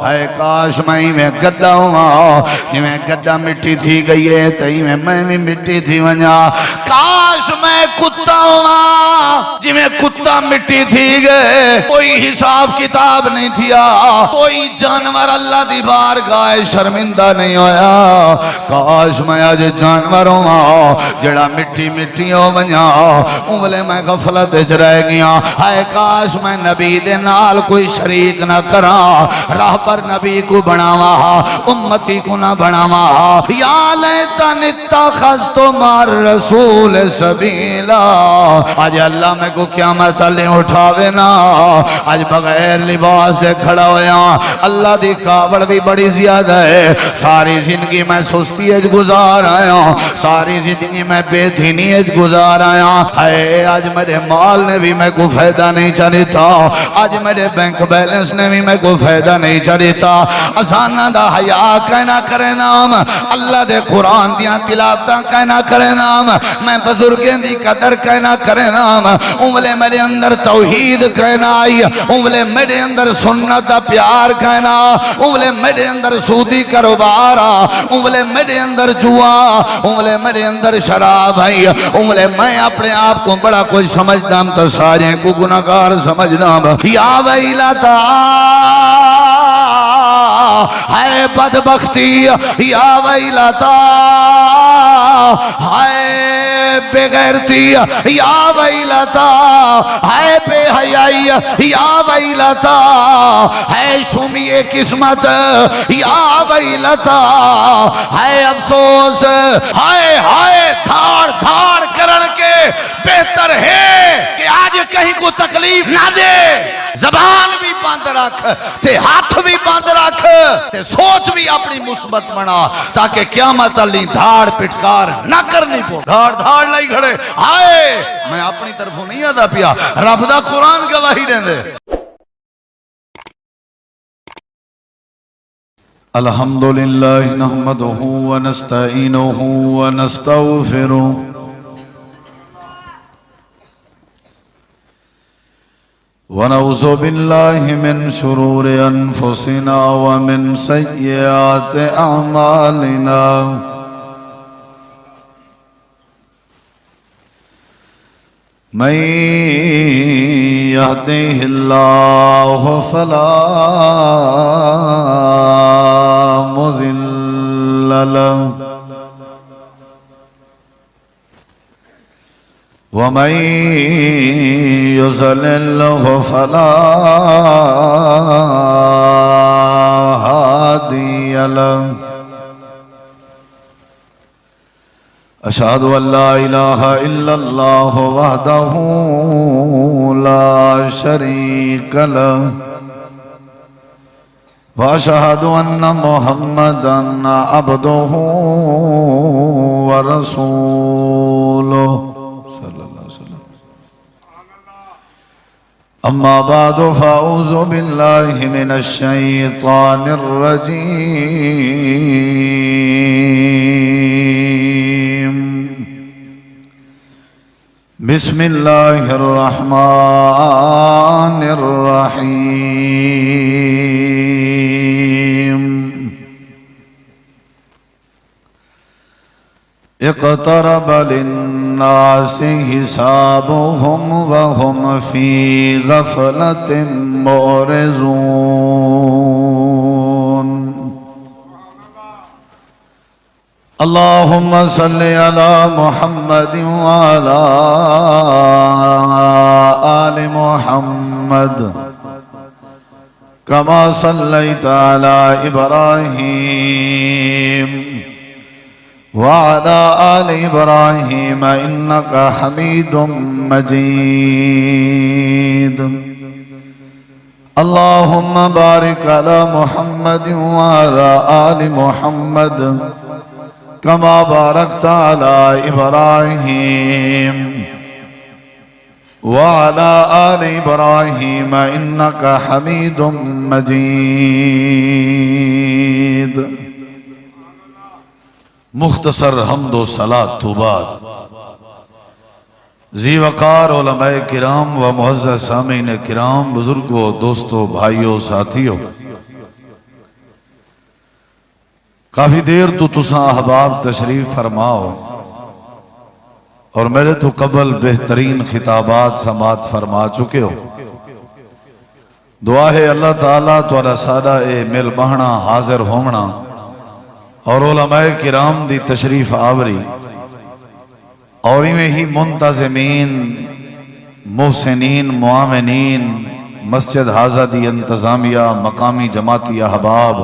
اے کاش میں گڈا ہوا جی میں گڈا مٹی تھی گئی ہے تئی میں بھی مٹی تھی ونجا کاش میں کتا ہوا جی میں کتا مٹی تھی گئے کوئی حساب کتاب نہیں تھیا کوئی جانور اللہ دی بارگاہ شرمندہ نہیں ہویا کاش میں آج جانور ہوا جڑا مٹی مٹی ہو ونجا انگلے میں غفلت اچ رہ گیا اے کاش میں نبی دے نال کوئی شریک نہ کرا راہ پر نبی کو بناوا امتی کو نہ بناوا یا لیتن اتخذت مع رسول سبیلا آج اللہ میں کو قیامت چلے اٹھاوے نا آج بغیر لباس دے کھڑا ہویا اللہ دی کاوڑ بھی بڑی زیادہ ہے ساری زندگی میں سستی اج گزار آیا ساری زندگی میں بے دینی اج گزار آیا ہے آج میرے مال نے بھی میں کو فائدہ نہیں چلیتا آج میرے بینک بیلنس نے بھی میں کو فائدہ نہیں چلیتا اسانا دا حیاء کہنا کرے نام اللہ دے قرآن دیاں تلاوتاں کہنا کرے نام میں بزرگیں دی قدر کہنا کرے نام انگلے میرے اندر توحید کہنا آئی انگلے میرے اندر سنت پیار کہنا انگلے میرے اندر سودی کروبارا انگلے میرے اندر جوا انگلے میرے اندر شراب آئی انگلے میں اپنے آپ کو بڑا کوئی سمجھتا ہم تو سارے کو گناہگار سمجھتا ہم یا ویلتا ہے بدبختی یا ویلتا ہے بے غیرتی یا ویلتا ہے بے حیائی یا ویلتا ہے شومی قسمت یا ویلتا ہے افسوس ہائے ہائے دھاڑ دھاڑ کرن کے بہتر ہے کہ آج کہیں کو تکلیف نہ دے زبان بھی بند رکھ تے ہاتھ بھی بند رکھ تے سوچ بھی اپنی مثبت بنا تاکہ قیامت علی دھاڑ پٹکار نہ کرنی پو دھاڑ دھاڑ نہیں کھڑے ہائے میں اپنی طرفوں نہیں آدھا پیا رب دا قرآن گواہی دیں دے الحمدللہ نحمدہ ونستعینہ ونستغفرہ ونعوذ باللہ من شرور انفسنا ومن سیئات اعمالنا من يهده الله فلا مضل له ومن يضلل فلا هادي له أشهد أن لا إله إلا الله وحده لا شريك له وأشهد أن محمدًا عبده ورسوله أما بعد فأعوذ بالله من الشيطان الرجيم بسم الله الرحمن الرحيم اقترب للناس حسابهم وهم في غفلة معرضون اللهم صل على محمد وعلى آل محمد كما صليت على إبراهيم وعلى آل إبراهيم إنك حميد مجيد اللهم بارك على محمد وعلى آل محمد كما باركت على إبراهيم وعلى آل إبراهيم إنك حميد مجيد مختصر حمد و صلاة تو بعد ذی وقار علماء کرام و معزز سامعین کرام بزرگوں دوستوں بھائیوں ساتھیوں کافی دیر تو تساں احباب تشریف فرماؤ اور میرے تو قبل بہترین خطابات سماعت فرما چکے ہو. دعا ہے اللہ تعالیٰ تواڈا سارا اے مل بہنا حاضر ہونا اور علماء کرام دی تشریف آوری اور ایویں ہی منتظمین محسنین معاونین مسجد حاضہ دی انتظامیہ مقامی جماعتی احباب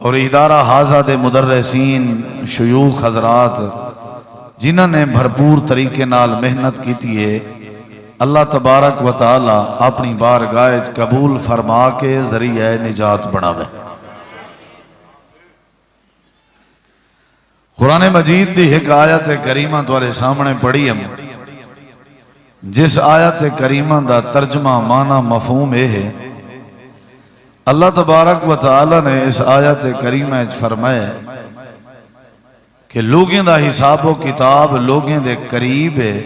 اور ادارہ حاضہ دے مدرسین شیوخ حضرات جنہوں نے بھرپور طریقے نال محنت کیتی ہے. اللہ تبارک و تعالی اپنی بارگاہ وچ قبول فرما کے ذریعہ نجات بناوے. قرآن مجید دی ایک آیت کریمہ تمہارے سامنے پڑھی ہم جس آیت کریمہ دا ترجمہ معنی مفہوم یہ ہے. اللہ تبارک و تعالی نے اس آیت کریمہ وچ فرمایا کہ لوگیں دا حساب و کتاب لوگیں دے قریب ہے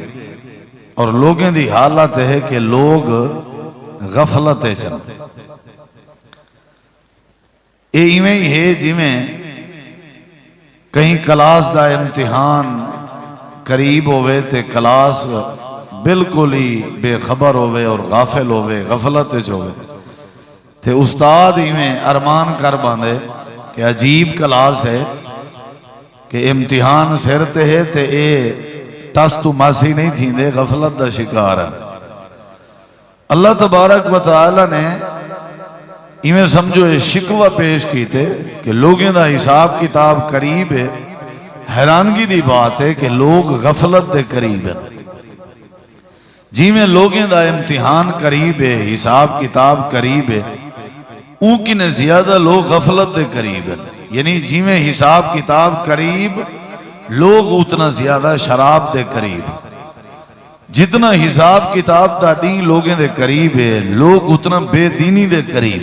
اور لوگیں دی حالت ہے کہ لوگ غفلت چل. اے ایویں ہی ہے جویں کہیں کلاس دا امتحان قریب ہوئے تے کلاس بالکل ہی بے خبر ہوئے اور غافل ہوئے غفلت ہوئے تے استاد ایویں ارمان کر باندھے کہ عجیب کلاس ہے کہ امتحان سر تے ہے تے اے ٹس تو ماسی نہیں تھی دے غفلت دا شکار ہے. اللہ تبارک و تعالی نے ایویں سمجھو یہ شکوہ پیش کیتے کہ لوگیں دا حساب کتاب قریب ہے. حیرانگی دی بات ہے کہ لوگ غفلت دے قریب ہیں. جی میں لوگیں دا امتحان قریب ہے حساب کتاب قریب ہے اون کی نے زیادہ لوگ غفلت دے قریب ہیں. یعنی جی میں حساب کتاب قریب لوگ اتنا زیادہ شراب دے قریب. جتنا حساب کتاب دا دین لوگیں دے قریب ہے لوگ اتنا بے دینی دے قریب.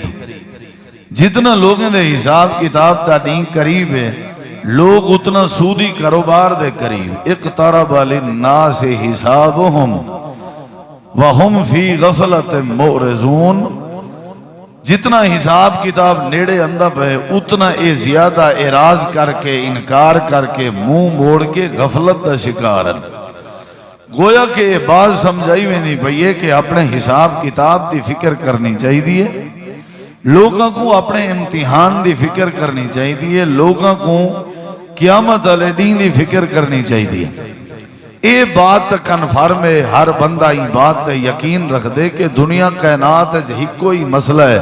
جتنا لوگیں دے حساب کتاب دا دین قریب ہے لوگ اتنا سودی کاروبار دے قریب. اقترب للناس حسابهم وهم فی غفلت معرضون. جتنا حساب کتاب نیڑے اندہ پہ اتنا اے زیادہ اعراض کر کے انکار کر کے منہ موڑ کے غفلت دا شکار ہے. گویا کہ یہ بات سمجھائی میں نہیں پئی ہے کہ اپنے حساب کتاب دی فکر کرنی چاہیے. لوگوں کو اپنے امتحان دی فکر کرنی چاہیے. لوگوں کو قیامت علیہ دین دی فکر کرنی چاہیے. اے بات کنفرم ہے ہر بندہ ہی بات یقین رکھ دے کہ دنیا کائنات ہی کوئی مسئلہ ہے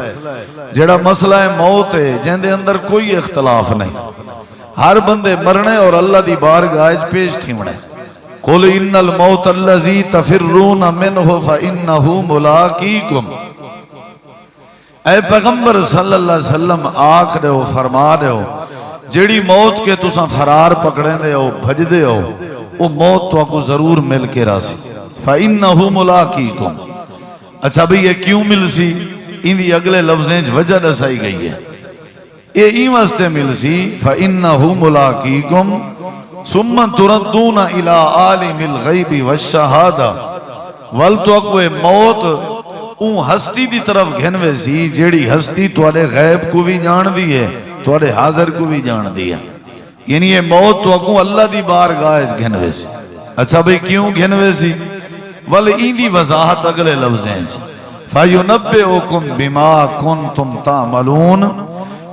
جڑا مسئلہ ہے موت ہے جن دے اندر کوئی اختلاف نہیں. ہر بندے مرنے اور اللہ دی بارگاہ پیش تھیونے. قل ان الموت الذی تفرون منہ فانہ ملاقیکم. اے پیغمبر صلی اللہ علیہ وسلم آکھ رہے ہو فرما رہے ہو جیڑی موت کے تساں فرار پکڑیں دے ہو بھج دے ہو وہ موت تو آپ کو ضرور مل کے راسی. فَإِنَّهُ مُلَاقِيكُمْ. اچھا بھئی یہ کیوں مل سی ان دی اگلے لفظیں وجہ دسائی گئی ہے. یہ این واسطے مل سی فَإِنَّهُ مُلَاقِيكُمْ ثُمَّ تُرَدُّونَ إِلَىٰ عَالِمِ الْغَيْبِ وَالشَّهَادَةِ. والتوقع موت اون ہستی دی طرف گھنوے سی جیڑی ہستی توڑے غیب کو بھی جان دی ہے توڑے حاضر کو بھی جان دی ہے. یعنی یہ موت تو اکوں اللہ دی بارگاہ گھنوے سی. اچھا بھئی کیوں گھنوے سی؟ وَلِئِن دی وضاحت اگلے لفظیں فَيُنَبِّئُكُمْ بِمَا كُنْتُمْ تَعْمَلُونَ.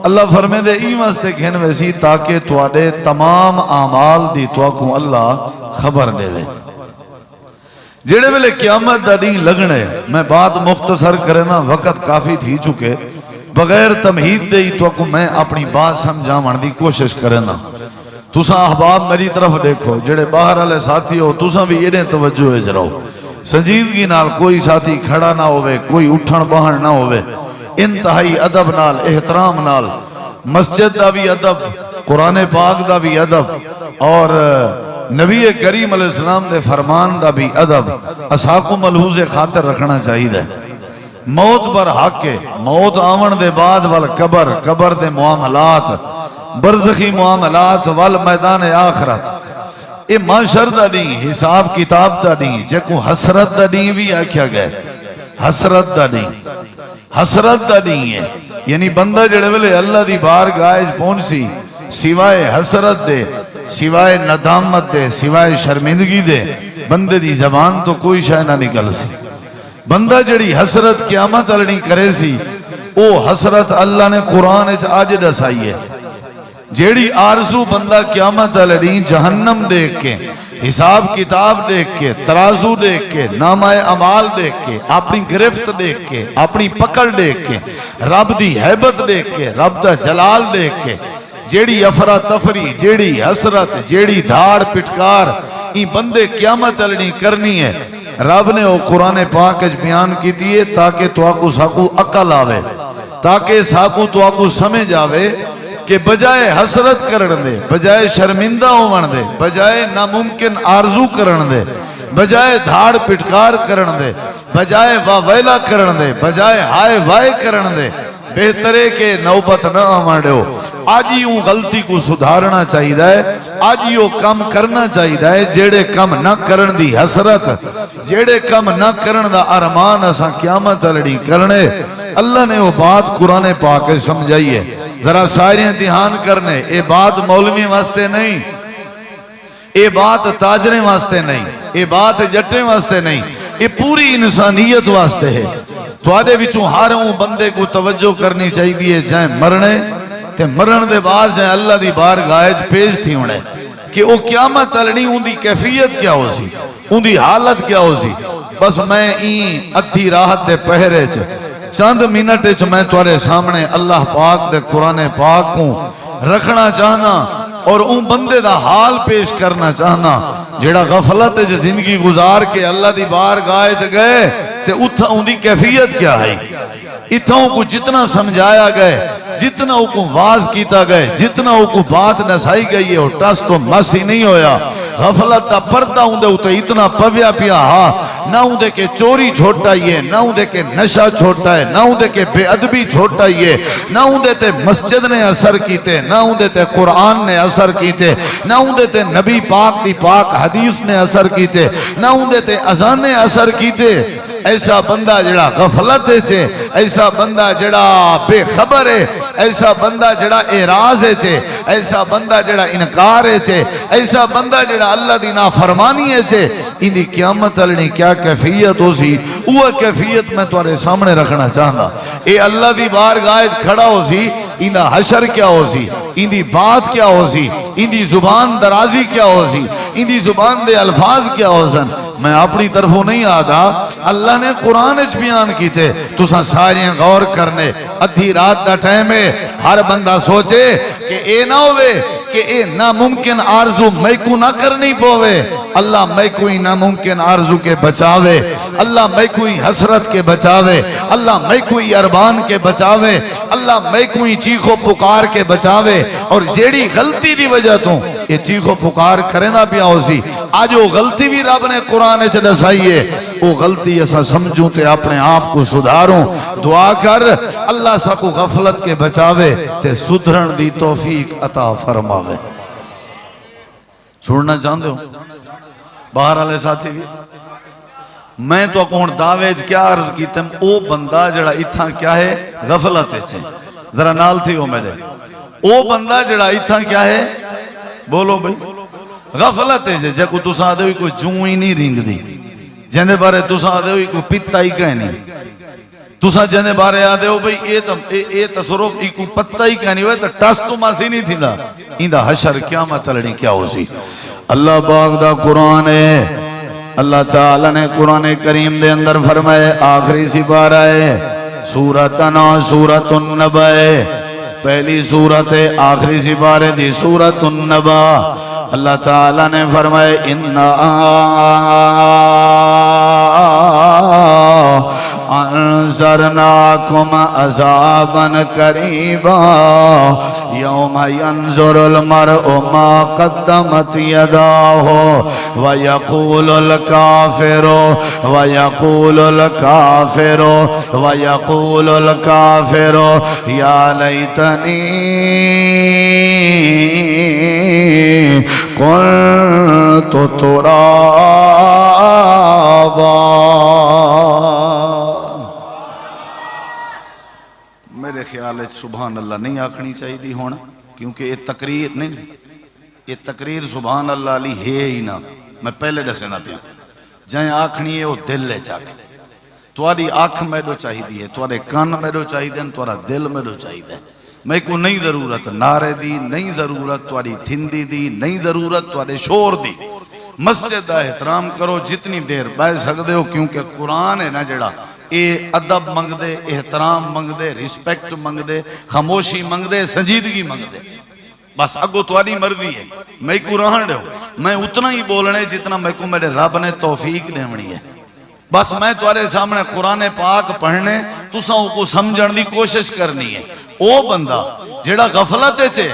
اللہ فرمے دے این واسطے گھنوے سی تاکہ تواڈے تمام اعمال دی تو اکوں اللہ خبر دے وے. جڑے ویلے قیامت دا دین لگنے میں بات مختصر کرنا وقت کافی تھی چکے بغیر تمہید دے تو اکوں میں اپنی بات سمجھاون دی کوشش کرنا. تساں احباب میری طرف دیکھو جڑے باہر والے ساتھی ہو تساں بھی ایڈے توجہ اجراؤ. سنجیدگی نال کوئی ساتھی کھڑا نہ ہوئے کوئی اٹھن باہن نہ ہوئے. انتہائی ادب نال احترام نال مسجد دا بھی ادب قرآن پاک دا بھی ادب اور نبی کریم علیہ السلام دے فرمان دا بھی ادب اساکو ملحوظ خاطر رکھنا چاہیے. موت پر حق ہے. موت آون دے بعد والقبر قبر دے معاملات برزخی معاملات والمیدان آخرت اے معاشر دا نہیں حساب کتاب دا نہیں جے کو حسرت دا نہیں بھی آکھیا گئے. حسرت دا نہیں، حسرت دا نہیں ہے. یعنی بندہ جڑے ویلے اللہ دی بارگاہ وچ پہنچی سوائے حسرت دے، سوائے ندامت دے، سوائے شرمندگی دے بندے دی زبان تو کوئی شے نہ نکل سی. بندہ جڑی حسرت قیامت والنی کرے سی او حسرت اللہ نے قرآن وچ اج دسائی ہے. جیڑی آرزو بندہ قیامت والنی جہنم دیکھ کے، حساب کتاب دیکھ کے، ترازو دیکھ کے، نامہ اعمال دیکھ کے، اپنی گرفت دیکھ کے، اپنی پکڑ دیکھ کے، رب دی حیبت دیکھ کے، رب دا جلال دیکھ کے، جیڑی افراتفری، جیڑی حسرت، جیڑی دھاڑ پٹکار این بندے قیامت والنی کرنی ہے، رب نے وہ قرآن پاک بیان کیتی ہے تاکہ تو آکو ساکو عقل آوے، تاکہ ساکو تو آکو سمجھ آوے کہ بجائے حسرت کرن دے، بجائے شرمندہ ہون دے، بجائے ناممکن آرزو کرن دے، بجائے دھاڑ پٹکار کرن دے، بجائے واویلا کرن دے، بجائے ہائے وائے کرن دے، بہترے کہ نوبت نہ آماڑو. آج یوں غلطی کو سدھارنا چاہیے ہے، آج یوں کم کرنا چاہیے ہے جیڑے کم نہ کرن دی حسرت، جیڑے کم نہ کرن دا ارمان اساں قیامت لڑی کرنے. اللہ نے وہ بات قرآن پاک سمجھائی ہے. ذرا سارے امتحان کرنے، اے بات مولوی واسطے نہیں، اے بات تاجریں واسطے نہیں، اے بات جٹیں واسطے نہیں، اے پوری انسانیت واسطے ہے. تو آدھے وچوں ہر اون بندے کو توجہ کرنی چاہیے جائیں مرنے تے مرن دے بعد جائیں اللہ دی بارگاہ وچ پیش تھی ہونے کہ او قیامت تلنی ان دی کیفیت کیا ہو سی، ان دی حالت کیا ہو سی. بس میں این ادھی راحت دے پہرے چند منٹ میں تمہارے سامنے اللہ پاک دے قرآن پاک کو رکھنا چاہنا اور ان بندے دا حال پیش کرنا چاہنا جڑا غفلت زندگی گزار کے اللہ دی بارگاہ وچ گئے تے اتھا ان دی کیفیت کیا ہے. اتھاں کو جتنا سمجھایا گئے، جتنا کو واز کیتا گئے، جتنا کو بات نسائی گئی ہے اور ٹس تو مس ہی نہیں ہویا. غفلت دا پردہ ہوں دے ہوتا اتنا پویا پیا ہاں، نہ ہوں دے کہ چوری چھوٹا ہی ہے، نہ ہوں دے کہ نشہ چھوٹا ہے، نہ ہوں دے کہ بے ادبی چھوٹا ہی ہے، نہ ہوں دے تے مسجد نے اثر کیتے، نہ ہوں دے تے قرآن نے اثر کیتے، نہ ہوں دے تے نبی پاک دی پاک حدیث نے اثر کیتے، نہ ہوں دے تے اذان نے اثر کیتے. ایسا بندہ جڑا غفلت ہے، ایسا بندہ جڑا بے خبر ہے، ایسا بندہ جڑا اعراض ہے، ایسا بندہ جڑا انکار ہے، ایسا بندہ جڑا اللہ دی نافرمانی ہے، ان دی قیامت علی کیا کیفیت ہو سی وہ کیفیت میں تمہارے سامنے رکھنا چاہتا. اے اللہ دی بارگاہ کھڑا ہو سی، ان دا حشر کیا ہو سی، ان دی بات کیا ہو سی، ان دی زبان درازی کیا ہو سی، ان دی زبان دے الفاظ کیا ہو سن. میں اپنی طرفوں نہیں آدھا، اللہ نے قرآن اچ بیان کی تھے تو سارے غور کرنے. ادھی رات دا ٹائم ہے، ہر بندہ سوچے کہ اے نہ ہوئے کہ اے ناممکن آرزو میں کو نہ کرنی پوے. اللہ میں کوئی ناممکن آرزو کے بچاوے، اللہ میں کوئی حسرت کے بچاوے، اللہ میں کوئی اربان کے بچاوے، اللہ میں کوئی چیخو پکار کے بچاوے. اور جیڑی غلطی دی وجہ تو یہ چیخو پکار کرنا پیا ہو سی، آج وہ غلطی بھی رب نے قرآن چ دسائیے، وہ غلطی ایسا سمجھوں تے اپنے آپ کو سدھاروں. دعا کر اللہ سا کو غفلت کے بچاوے تے سدھرن دی توفیق عطا فرماوے. چھوڑنا چاہتے ہو باہر والے ساتھی بھی؟ میں تو کون دعوے کیا عرض کیتا او بندہ جڑا اتھا کیا ہے غفلت ہے. ذرا نال تھی ہو میرے، او بندہ جڑا اتھا کیا ہے، بولو بھئی غفلت ہے. جے کو تساں دے ہوئی کوئی جوں ہی نہیں رنگ دی، جندے بارے تساں دے ہوئی کوئی پتا ہی کہنی، تساں جندے بارے آدھے ہو بھئی اے تصرف ای کو پتہ ہی کہنی ہوئے تو ٹس تو ماسی نہیں تھی دا. این دا حشر قیامت لڑی کیا ہو سی. اللہ پاک دا قرآن ہے، اللہ تعالیٰ نے قرآن کریم دے اندر فرمائے آخری سپارہ ہے سورۃ سورۃ النبا ہے، پہلی سورت ہے آخری سپارے دی سورۃ النبا. اللہ تعالیٰ نے فرمائے انذرناکم عذابا قریبا یوم ینظر المرء ما قدمت یداہ ویقول الکافر یا لیتنی کنت ترابا. دل سبحان اللہ نہیں آکھنی چاہیے دی ہونا، کیونکہ یہ تقریر نہیں، یہ تقریر سبحان اللہ علی ہے ہی نہ. میں پہلے دسنا پیا جائیں آکھنی ہے وہ دل لے چاک. تواری آنکھ میڈو چاہی دی ہے، توارے کان میڈو چاہی دیں، توارا دل میڈو چاہی دیں. میں کو نہیں ضرورت نعرے دی، نہیں ضرورت تواری تھندی دی، نہیں ضرورت توارے شور دی. مسجد دا احترام کرو جتنی دیر بہ سکتے ہو، کیونکہ قرآن ہے نا جڑا اے ادب منگ دے، احترام منگ دے، رسپیکٹ منگ دے، خاموشی منگ دے، سنجیدگی منگ دے. بس اگو تواری مرضی ہے. میں کو رہن دے ہو، میں اتنا ہی بولنے جتنا میں کو میرے رب نے توفیق دیونی ہے. بس میں تمہارے سامنے قرآن پاک پڑھنے تساں کو سمجھن دی کوشش کرنی ہے. او بندہ جڑا غفلت چھے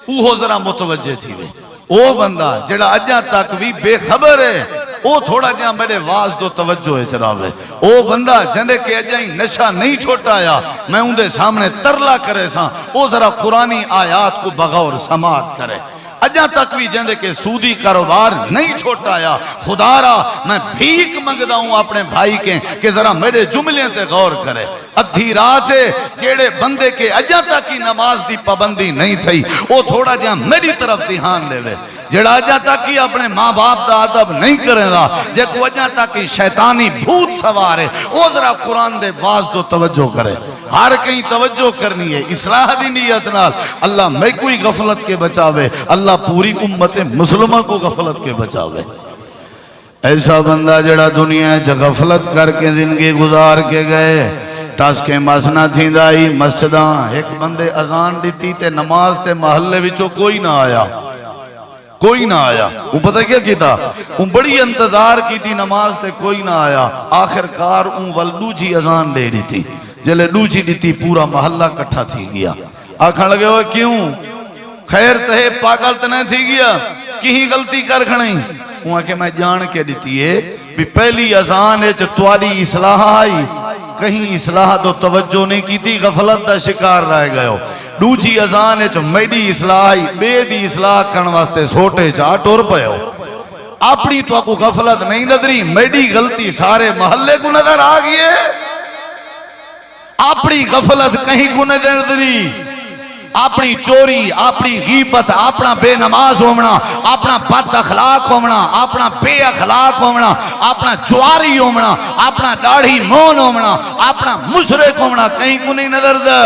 اوہ ذرا متوجہ تھی وے. او بندہ جڑا اجا تک بھی بے خبر ہے او تھوڑا جہاں میرے واز دو توجہ ہے چراوے. او بندہ جندے کے اجا ہی نشہ نہیں چھوٹا آیا میں ان دے سامنے ترلا کرے ساں او ذرا قرآنی آیات کو بغور سماعت کرے. اجا تک بھی جندے کے سودی کاروبار نہیں چھوٹا آیا خدا را میں بھیک منگدا ہوں اپنے بھائی کے کہ ذرا میرے جملے تے غور کرے. ادھی رات ہے جیڑے بندے کے اجا تک کی نماز دی پابندی نہیں تھی او تھوڑا جہاں میری طرف دھیان دے وے. جڑا اجا تک کی اپنے ماں باپ دا ادب نہیں کرے گا، جے کو اجا تک کی شیطانی بھوت سوارے او ذرا قرآن دے باز تو توجہ کرے. ہر کہیں توجہ کرنی ہے اصلاح دی نیت نال. اللہ میں کوئی غفلت کے بچاوے، اللہ پوری امت مسلمہ کو غفلت کے بچاوے. ایسا بندہ جڑا دنیا چ غفلت کر کے زندگی گزار کے گئے ٹس کے مسنا تھی دائی مسجداں ایک بندے اذان دیتی تے نماز تے محلے وچوں کوئی نہ آیا، کوئی نہ آیا. وہ پتہ کیا کیتا؟ وہ بڑی انتظار کی تھی نماز تے کوئی نہ آیا. آخر کار ان ولدو جی اذان دے دی تھی. جلے ڈوچی دیتی پورا محلہ کٹھا تھی گیا. آکھن لگے ہوئے کیوں؟ خیر تہے پاگل تنہیں تھی گیا کہیں غلطی کر کھنیں. وہاں کہ میں جان کے دیتی ہے بھی پہلی اذان ہے چتوالی اصلاح آئی، کہیں اصلاح تو توجہ نہیں کی تھی، غفلت دا شکار رہ گئے ہو. دوجی اذان ہے چو میڈی اصلاح آئی، بے دی اصلاح کرن واسطے سوٹے چاہ ٹور پہ ہو. اپنی تو کو غفلت نہیں نظری، میڈی غلطی سارے محلے کو نظر آگئے. اپنی غفلت کہیں کو نظری، اپنی چوری، اپنی غیبت، اپنا بے نماز ہومنا، اپنا بد اخلاق ہومنا، اپنا بے اخلاق ہومنا، اپنا جواری ہومنا، اپنا داڑھی مون ہومنا، اپنا مشرک ہومنا کہیں کو نہیں نظر دا.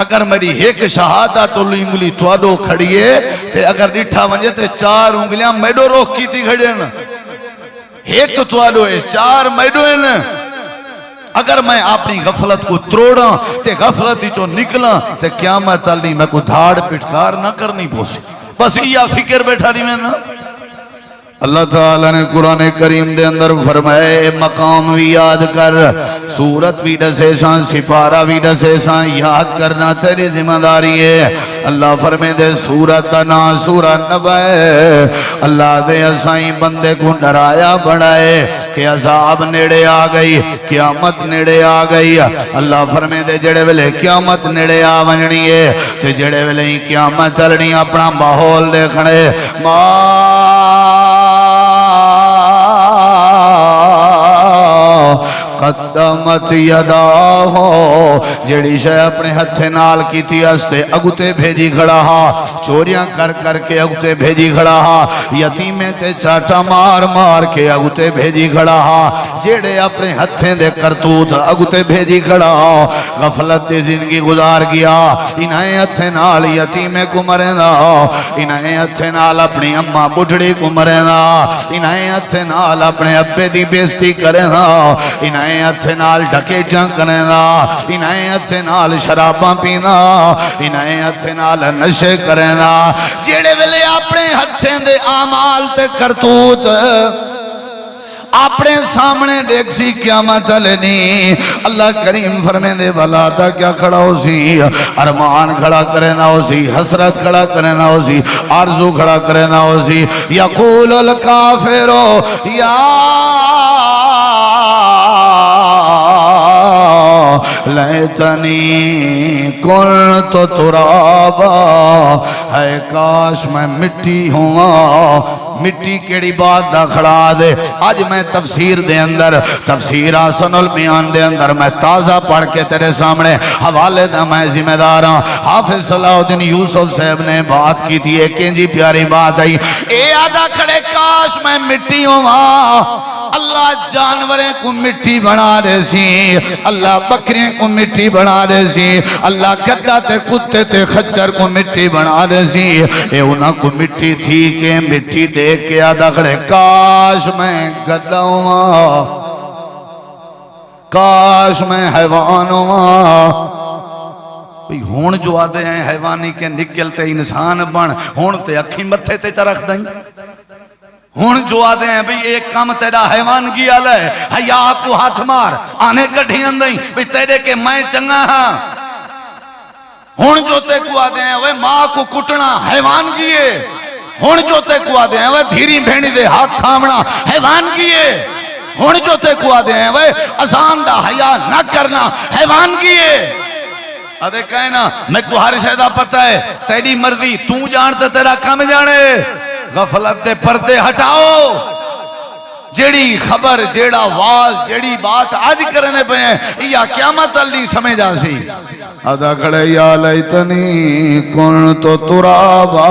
اگر میری ایک شہادت انگلی توادو کھڑیے تے اگر ڈٹھا ونجے تے 4 انگلیاں میڈو روک کی تھی کھڑے نا. ایک توادو ہے 4 میڈو ہے نا. اگر میں اپنی غفلت کو تروڑا تے غفلت چو نکلا تے قیامت چلنی میں کو دھاڑ پٹکار نہ کرنی پوسی. بس یہ فکر بیٹھا نہیں میں نا. اللہ تعالیٰ نے قرآن کریم دے اندر فرمائے مقام بھی یاد کر، سورت بھی ڈسے سان، سپارہ بھی ڈسے سان، یاد کرنا تیری ذمہ داری ہے. اللہ فرمائے دے سورت نا سورہ نبع، اللہ دے اسائیں بندے کو ڈرایا بڑھائے کہ عذاب نیڑے آ گئی، قیامت نیڑے آ گئی. اللہ فرمائے دے جڑے ویلے قیامت نیڑے آ ونجنی ہے تے جڑے ویلے قیامت چلنی اپنا ماحول دیکھنے. قدمت یدا ہو جڑی شے اپنے ہتھے نال کی تھی استے اگتے بھیجی کھڑا ہا، چوریاں کر کر کے اگتے بھیجی کھڑا ہا، یتیمیں تے چاٹا مار مار کے اگتے بھیجی کھڑا ہا، جڑے اپنے ہتھیں دے کرتوت اگتے بھیجی کھڑا ہا. غفلت دے زندگی گزار گیا، انہیں ہتھے نال یتیمیں کو مرے دا، انہیں ہتھے نال اپنی اماں بڑھڑی کو مرے دا، انہیں ہتھے نال اپنے ابے دی بیزتی کرے دا، انہیں ہتھے نال ڈکیٹاں کرے دا، انہیں ہتھے نال شراباں پینا، انہیں ہتھے نال نشے کرے دا. جیڑے ویلے اپنے ہتھیں دے آمال تے کرتوت اپنے سامنے دیکھ سی قیامت چلنی. اللہ کریم فرمے دے والا دا کیا کھڑا ہو سی، ارمان کھڑا کرنا ہو سی، حسرت کھڑا کرنا ہو سی، آرزو کھڑا کرنا ہو سی. یقول الکافرو یا لیتنی کنت ترابا، ہے کاش میں مٹی ہوں۔ مٹی کیڑی بات دا کھڑا دے، آج میں تفسیر دے اندر، تفسیر آسن البیان دے اندر میں تازہ پڑھ کے تیرے سامنے حوالے دا میں ذمہ دار ہوں۔ حافظ صلاح الدین یوسف صاحب نے بات کی تھی، ایک انجی پیاری بات آئی، اے آدھا کھڑے کاش میں مٹی ہوں۔ اللہ جانوریں کو مٹی بنا رہے سی، اللہ بکریاں کو مٹی بنا رہے سی، اللہ گدھا تے کتے تے خچر کو مٹی بنا رہے سی، اے انہاں کو مٹی تھی کہ مٹی دیکھ کے آدھا کھڑے کاش میں گدھا ہوں، کاش میں حیوان ہوں۔ ہون جو آدھے ہیں حیوانی کے نکلتے انسان بن، ہون تے اکھی متھے تے چرخ دائیں، ہون جو آدھے ہیں بھئی ایک کام تیرا حیوان گیا لے، حیاء کو ہاتھ مار آنے کٹھی اندائیں بھئی تیرے کے میں چنگا ہاں۔ ہون جو تے کو آدھے ہیں وہ ماں کو کٹنا حیوان گئے، ہون جو تے کو آدھے ہیں وہ دھیری بھینی دے ہاتھ کھامنا حیوان گئے، ہون جو تے کو آدھے ہیں وہ ازان دا حیاء نہ کرنا حیوان گئے۔ آدھے کہنا میں کو ہر شہدہ پتہ ہے تیری مرضی تو جانتے تیرا کام جانے، غفلت دے پردے ہٹاؤ، جیڑی خبر جیڑا واز جیڑی بات آج کرنے پہ ہیں یا قیامت اللہ سمجھا سی۔ آدھا کھڑے یا لیتنی کنت ترابا،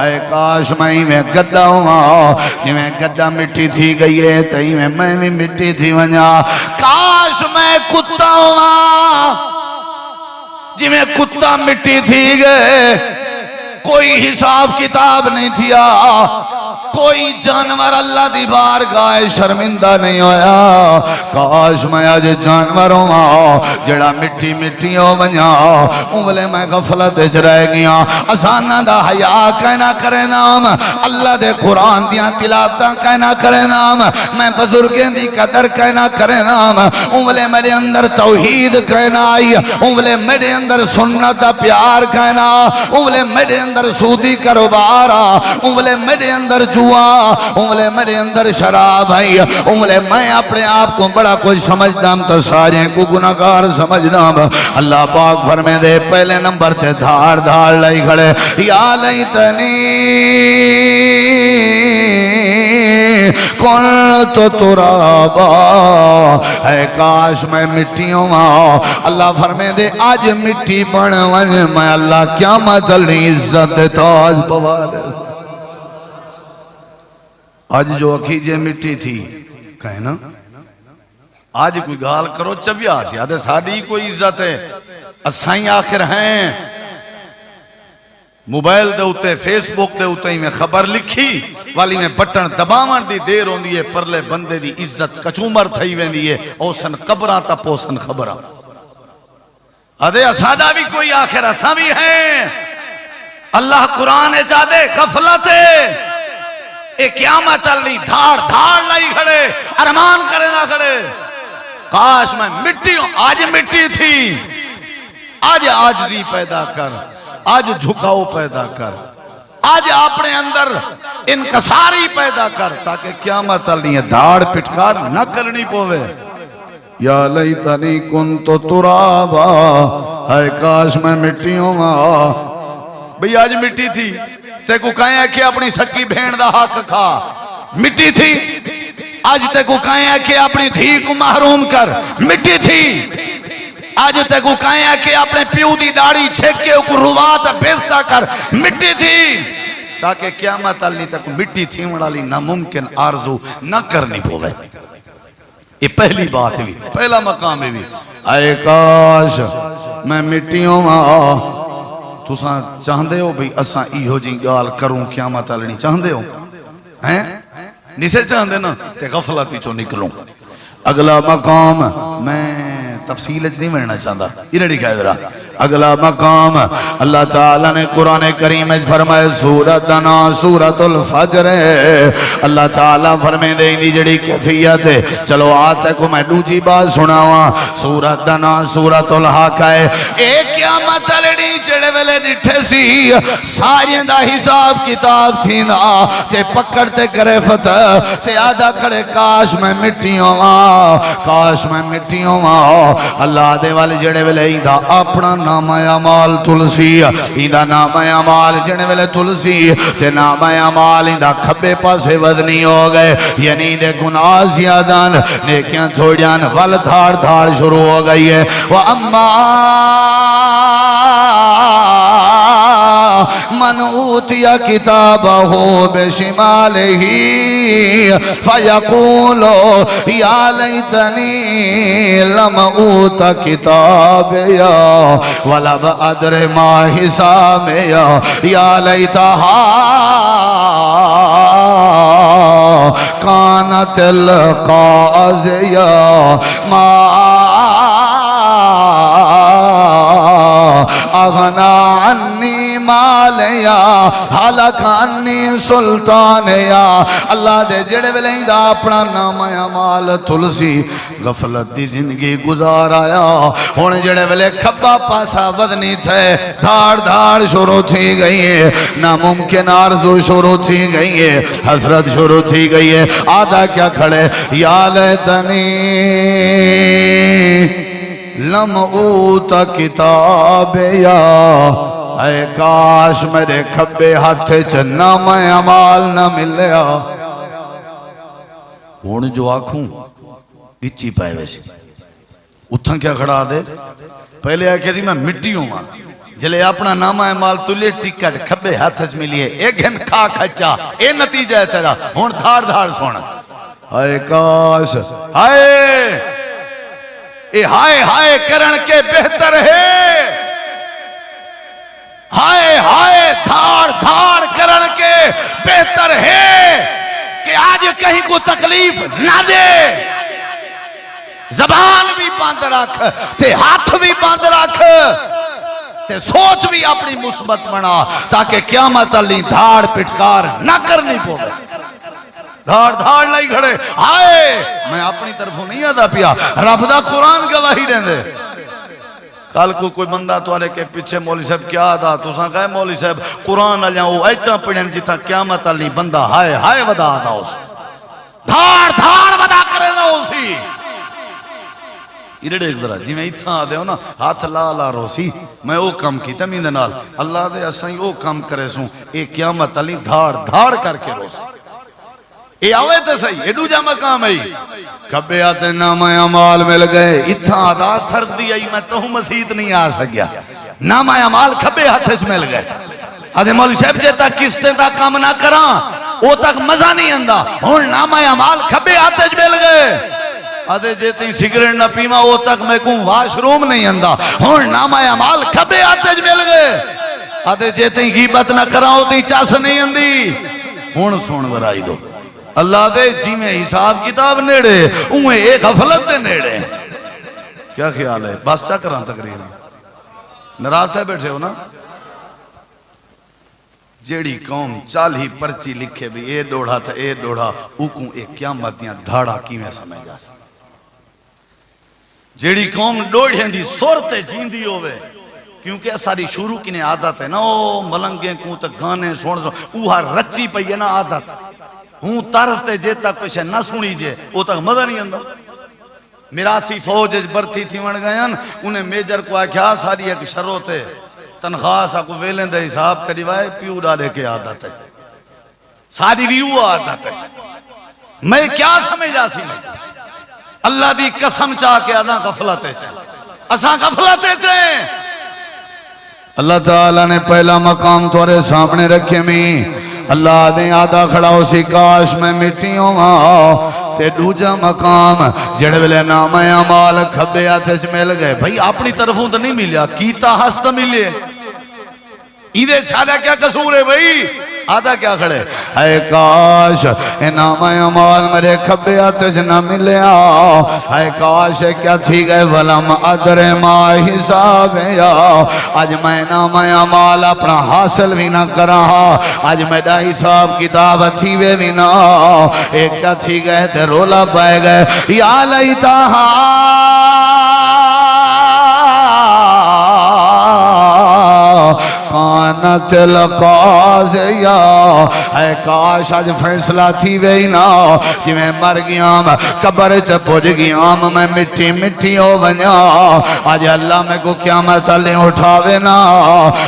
اے کاش میں گدھا ہوں، جی میں گدھا مٹی تھی گئی ہے تئی میں بھی مٹی تھی ونجا، کاش میں کتا ہوں، جی میں کتا مٹی تھی گئے، کوئی حساب کتاب نہیں تھیا، کوئی جانور اللہ دی بارگاہ شرمندہ نہیں ہویا، کاش میں آج جانور ہوں جڑا مٹی مٹی ہو ونجا، انگلے میں غفلت اچ رہ گیا، اسانہ دا حیاء کہنا کرے نام، اللہ دے قرآن دیاں تلاوتاں کہنا کرے نام، میں بزرگیں دی قدر کہنا کرے نام، انگلے میرے اندر توحید کہنا آئی، انگلے میرے اندر سنت پیار کہنا، انگلے میرے اندر سودی کاروبارا، انگلے میرے اندر جوا، انگلے میرے اندر شراب آئی، انگلے میں اپنے آپ کو بڑا کچھ سمجھنا تو سارے کو گناہگار سمجھنا۔ اللہ پاک فرمے دے پہلے نمبر تے دھار دھار لائی کھڑے، یا لیتنی کنت ترابا، اے کاش میں مٹی ہوں۔ اللہ فرمے دے آج مٹی بن ون، میں اللہ قیامت علی عزت تاج پوا دے۔ آج جو اکھیجے مٹی تھی کہنا آج کوئی گال کرو چویا سی، آدھے ساڑی کوئی عزت ہے، اسائیں آخر ہیں، موبائل دے ہوتے فیس بک دے ہوتے ہی میں خبر لکھی والی میں بٹن دباون دی دیر ہوں دیئے پرلے بندے دی عزت کچومر تھائی وین دیئے اوسن قبران تا پوسن خبران۔ آدھے اسادہ بھی کوئی آخر اساں بھی ہیں، اللہ قرآن چاہدے غفلت ہے، اے قیامت چلنی دھاڑ دھاڑ لائی کھڑے، ارمان کرے نہ کھڑے، کاش میں مٹی ہوں، آج مٹی تھی، آج عاجزی پیدا کر، آج جھکاؤ پیدا کر، آج اپنے اندر انکساری پیدا کر، تاکہ قیامت علی دھاڑ پٹکار نہ کرنی پوے۔ یا لیتنی کنت ترابا، اے کاش میں مٹی ہوں۔ بھئی آج مٹی تھی، تے کو کہیں ہے کہ اپنی سکی بھین دا حق کھا، مٹی تھی، آج تے کو کہیں ہے کہ اپنی دھی کو محروم کر، مٹی تھی، آج تے کو کہیں ہے کہ اپنے پیو دی داڑھی چھکے کو روات بیستا کر، مٹی تھی، تاکہ قیامت علی تک مٹی تھی مڑالی ناممکن آرزو نہ کرنی پوے۔ یہ پہلی بات بھی، پہلا مقام بھی، اے کاش میں مٹی ہوں۔ تساں چاہندے ہو بھئی اساں ایہو جی گال کروں قیامت علی نہیں چاہندے ہو؟ ہیں؟ نسے چاہندے نا تے غفلتی چو نکلوں۔ اگلا مقام میں تفصیل اچھ نہیں ملنا چاہتا، یہ نہیں دکھائے ذرا۔ اگلا مقام اللہ تعالیٰ نے قرآن کریم اچھ فرمائے سورتنا سورت الفجر، اللہ تعالیٰ فرمائے دے انہی جڑی کیفیت ہے، چلو آتے کو میں دوجی بات سناواں، سورتنا سورت الحق ہے، ایک قیامت لڑی جڑے ویلے نٹھے سی، سارے دا حساب کتاب تھی نا، تے پکڑتے کرے فتح، تے آدھا کھڑے کاش میں مٹی ہوں، کاش میں مٹی ہوں، اللہ دے والے جڑے ویلے ایندا اپنا نام اعمال تلسی ایندا نام اعمال جڑے ویلے تلسی تے نام اعمال ایندا کھبے پاسے وزنی ہو گئے یعنی دے گناہ زیادہ نیکیاں تھوڑیاں ول دھاڑ دھاڑ شروع ہو گئی ہے وَأَمَّا من اوتی کتابہ بشمالہ فیقول یا لیتنی لم اوت کتابیا ولم ادر ما حسابیا یا لیتہا کانت القاضیہ ما اغنا عنی مالیا حلق عنی سلطانیا اللہ دے جڑے ویلے دا اپنا نام اعمال تلسی غفلت دی زندگی گزار آیا ہن جڑے ویلے کھبا پاسا ودنی تھے دھاڑ دھاڑ شروع تھی گئی ہے ناممکن آرزو شروع تھی گئی ہے حسرت شروع تھی گئی ہے آدھا کیا کھڑے یا لیتنی لم اوت کتابیا اے کاش میرے کھبے ہاتھ نام اعمال نہ ملیا ہون جو آنکھوں اچھی پائے ویسے اتھاں کیا کھڑا دے پہلے آکے تھی میں مٹی ہوں جلے اپنا نام اعمال تلے ٹکٹ کھبے ہاتھ ملیے ایک گھن کھا کھچا اے نتیجہ ہے تیرا ہون دھار دھار سونا اے کاش اے ہائے ہائے کرن کے بہتر ہے ہائے ہائے دھاڑ دھاڑ کرن کے بہتر ہے کہ آج کہیں کو تکلیف نہ دے زبان بھی باندھ رکھ تے ہاتھ بھی باندھ رکھ تے سوچ بھی اپنی مثبت بنا تاکہ قیامت علی دھاڑ پٹکار نہ کرنی پوے دھاڑ دھاڑ نہیں کھڑے ہائے میں اپنی طرفوں نہیں آدھا پیا رب دا قرآن گواہی رہن دے کل کو کوئی بندہ توارے کے پیچھے مولی صاحب کیا آدھا تو ساں کہے مولی صاحب قرآن علیاں وہ ایتا پڑھیں جتا قیامت علی بندہ ہائے ہائے ودا آدھا اس دھاڑ دھاڑ ودا کرے نا اسی ایرڑے ایک ذرا جی میں اتھا آدھے ہوں نا ہاتھ لا لا روسی میں او کم کی تمہیں دنال اللہ دے اسائیں او کم کرے سوں اے قیامت علی دھاڑ دھاڑ کر کے روسی اے آوے تے صحیح ایڈو جا مقام ہے کبھے آتے نام اعمال مل گئے اتھا آدھا سردی آئی میں تو مسید نہیں آ سکیا نام اعمال کبھے ہاتھے سے مل گئے آدھے مولی صاحب جے تک کستے تک کام نہ کران او تک مزہ نہیں اندہ ہون نام اعمال کبھے ہاتھے سے مل گئے آدھے جے تھی سگریٹ نہ پیما او تک میں کوں واش روم نہیں اندہ ہون نام اعمال کبھے ہاتھے سے مل گئے آدھے جے تھی غیبت نہ کران او تھی چاس نہیں اندی ہون سون برائی دو اللہ دے جی میں حساب کتاب نیڑے اوہیں ایک غفلت دے نیڑے کیا خیال ہے بس چکران تقریر نراز تھے بیٹھے ہو نا جیڑی قوم چالی پرچی لکھے بھی اے ڈوڑا تھا اے ڈوڑا اوکوں ایک قیامتیاں دھاڑا کی میں سمجھ جا سکتا جیڑی قوم ڈوڑیں دی سورتے جیندی ہوئے کیونکہ ساری شروع کی نے عادت ہے نا او ملنگیں کوں تک گانے سوڑ اوہا رچی پہ یہ نا عادت ہوں ترستے جے تک کچھ نہ سنی جے وہ تک مدہ نہیں اندہ میراسی فوج برتی تھی وڑ گئے انہیں میجر کو آکھیا ساری ایک شروع تھے تنخواہ سا کو ویلیں دے حساب کری وائے پیو ڈالے کے عادت ہے ساری بھی وہ عادت ہے میں کیا سمجھا سی میں اللہ دی قسم چاہ کے آدھا غفلتے چھے اساں غفلتے چھے اللہ تعالیٰ نے پہلا مقام تورے سامنے رکھے میں اللہ دے آدھا کھڑا ہو سی کاش میں مٹی ہوں تے دوجا مقام جڑے ویلے نام اعمال کھبے ہاتھے سے مل گئے بھئی اپنی طرفوں تو نہیں ملیا کیتا ہست ملے ایدے چھاڑا کیا قصور ہے بھئی آدھا کیا کھڑے اے کاش اے نام اعمال میرے کھبے ہاتھے سے نہ ملیا اے کاش کیا تھی گئے ولم ادر ما حساب یا آج میں نام اعمال اپنا حاصل بھی نہ کرا آج میں دا حساب کتاب تھی وے بھی نہ اے کیا تھی گئے تے رولا پائے گئے یا لیتہا کانت کانت القاضیہ اے کاش آج فیصلہ تھی وئی نا جی میں مر گیام قبر چ پج گیام میں مٹی مٹی ہو ونیا آج اللہ میں کو قیامت لے اٹھاوے نا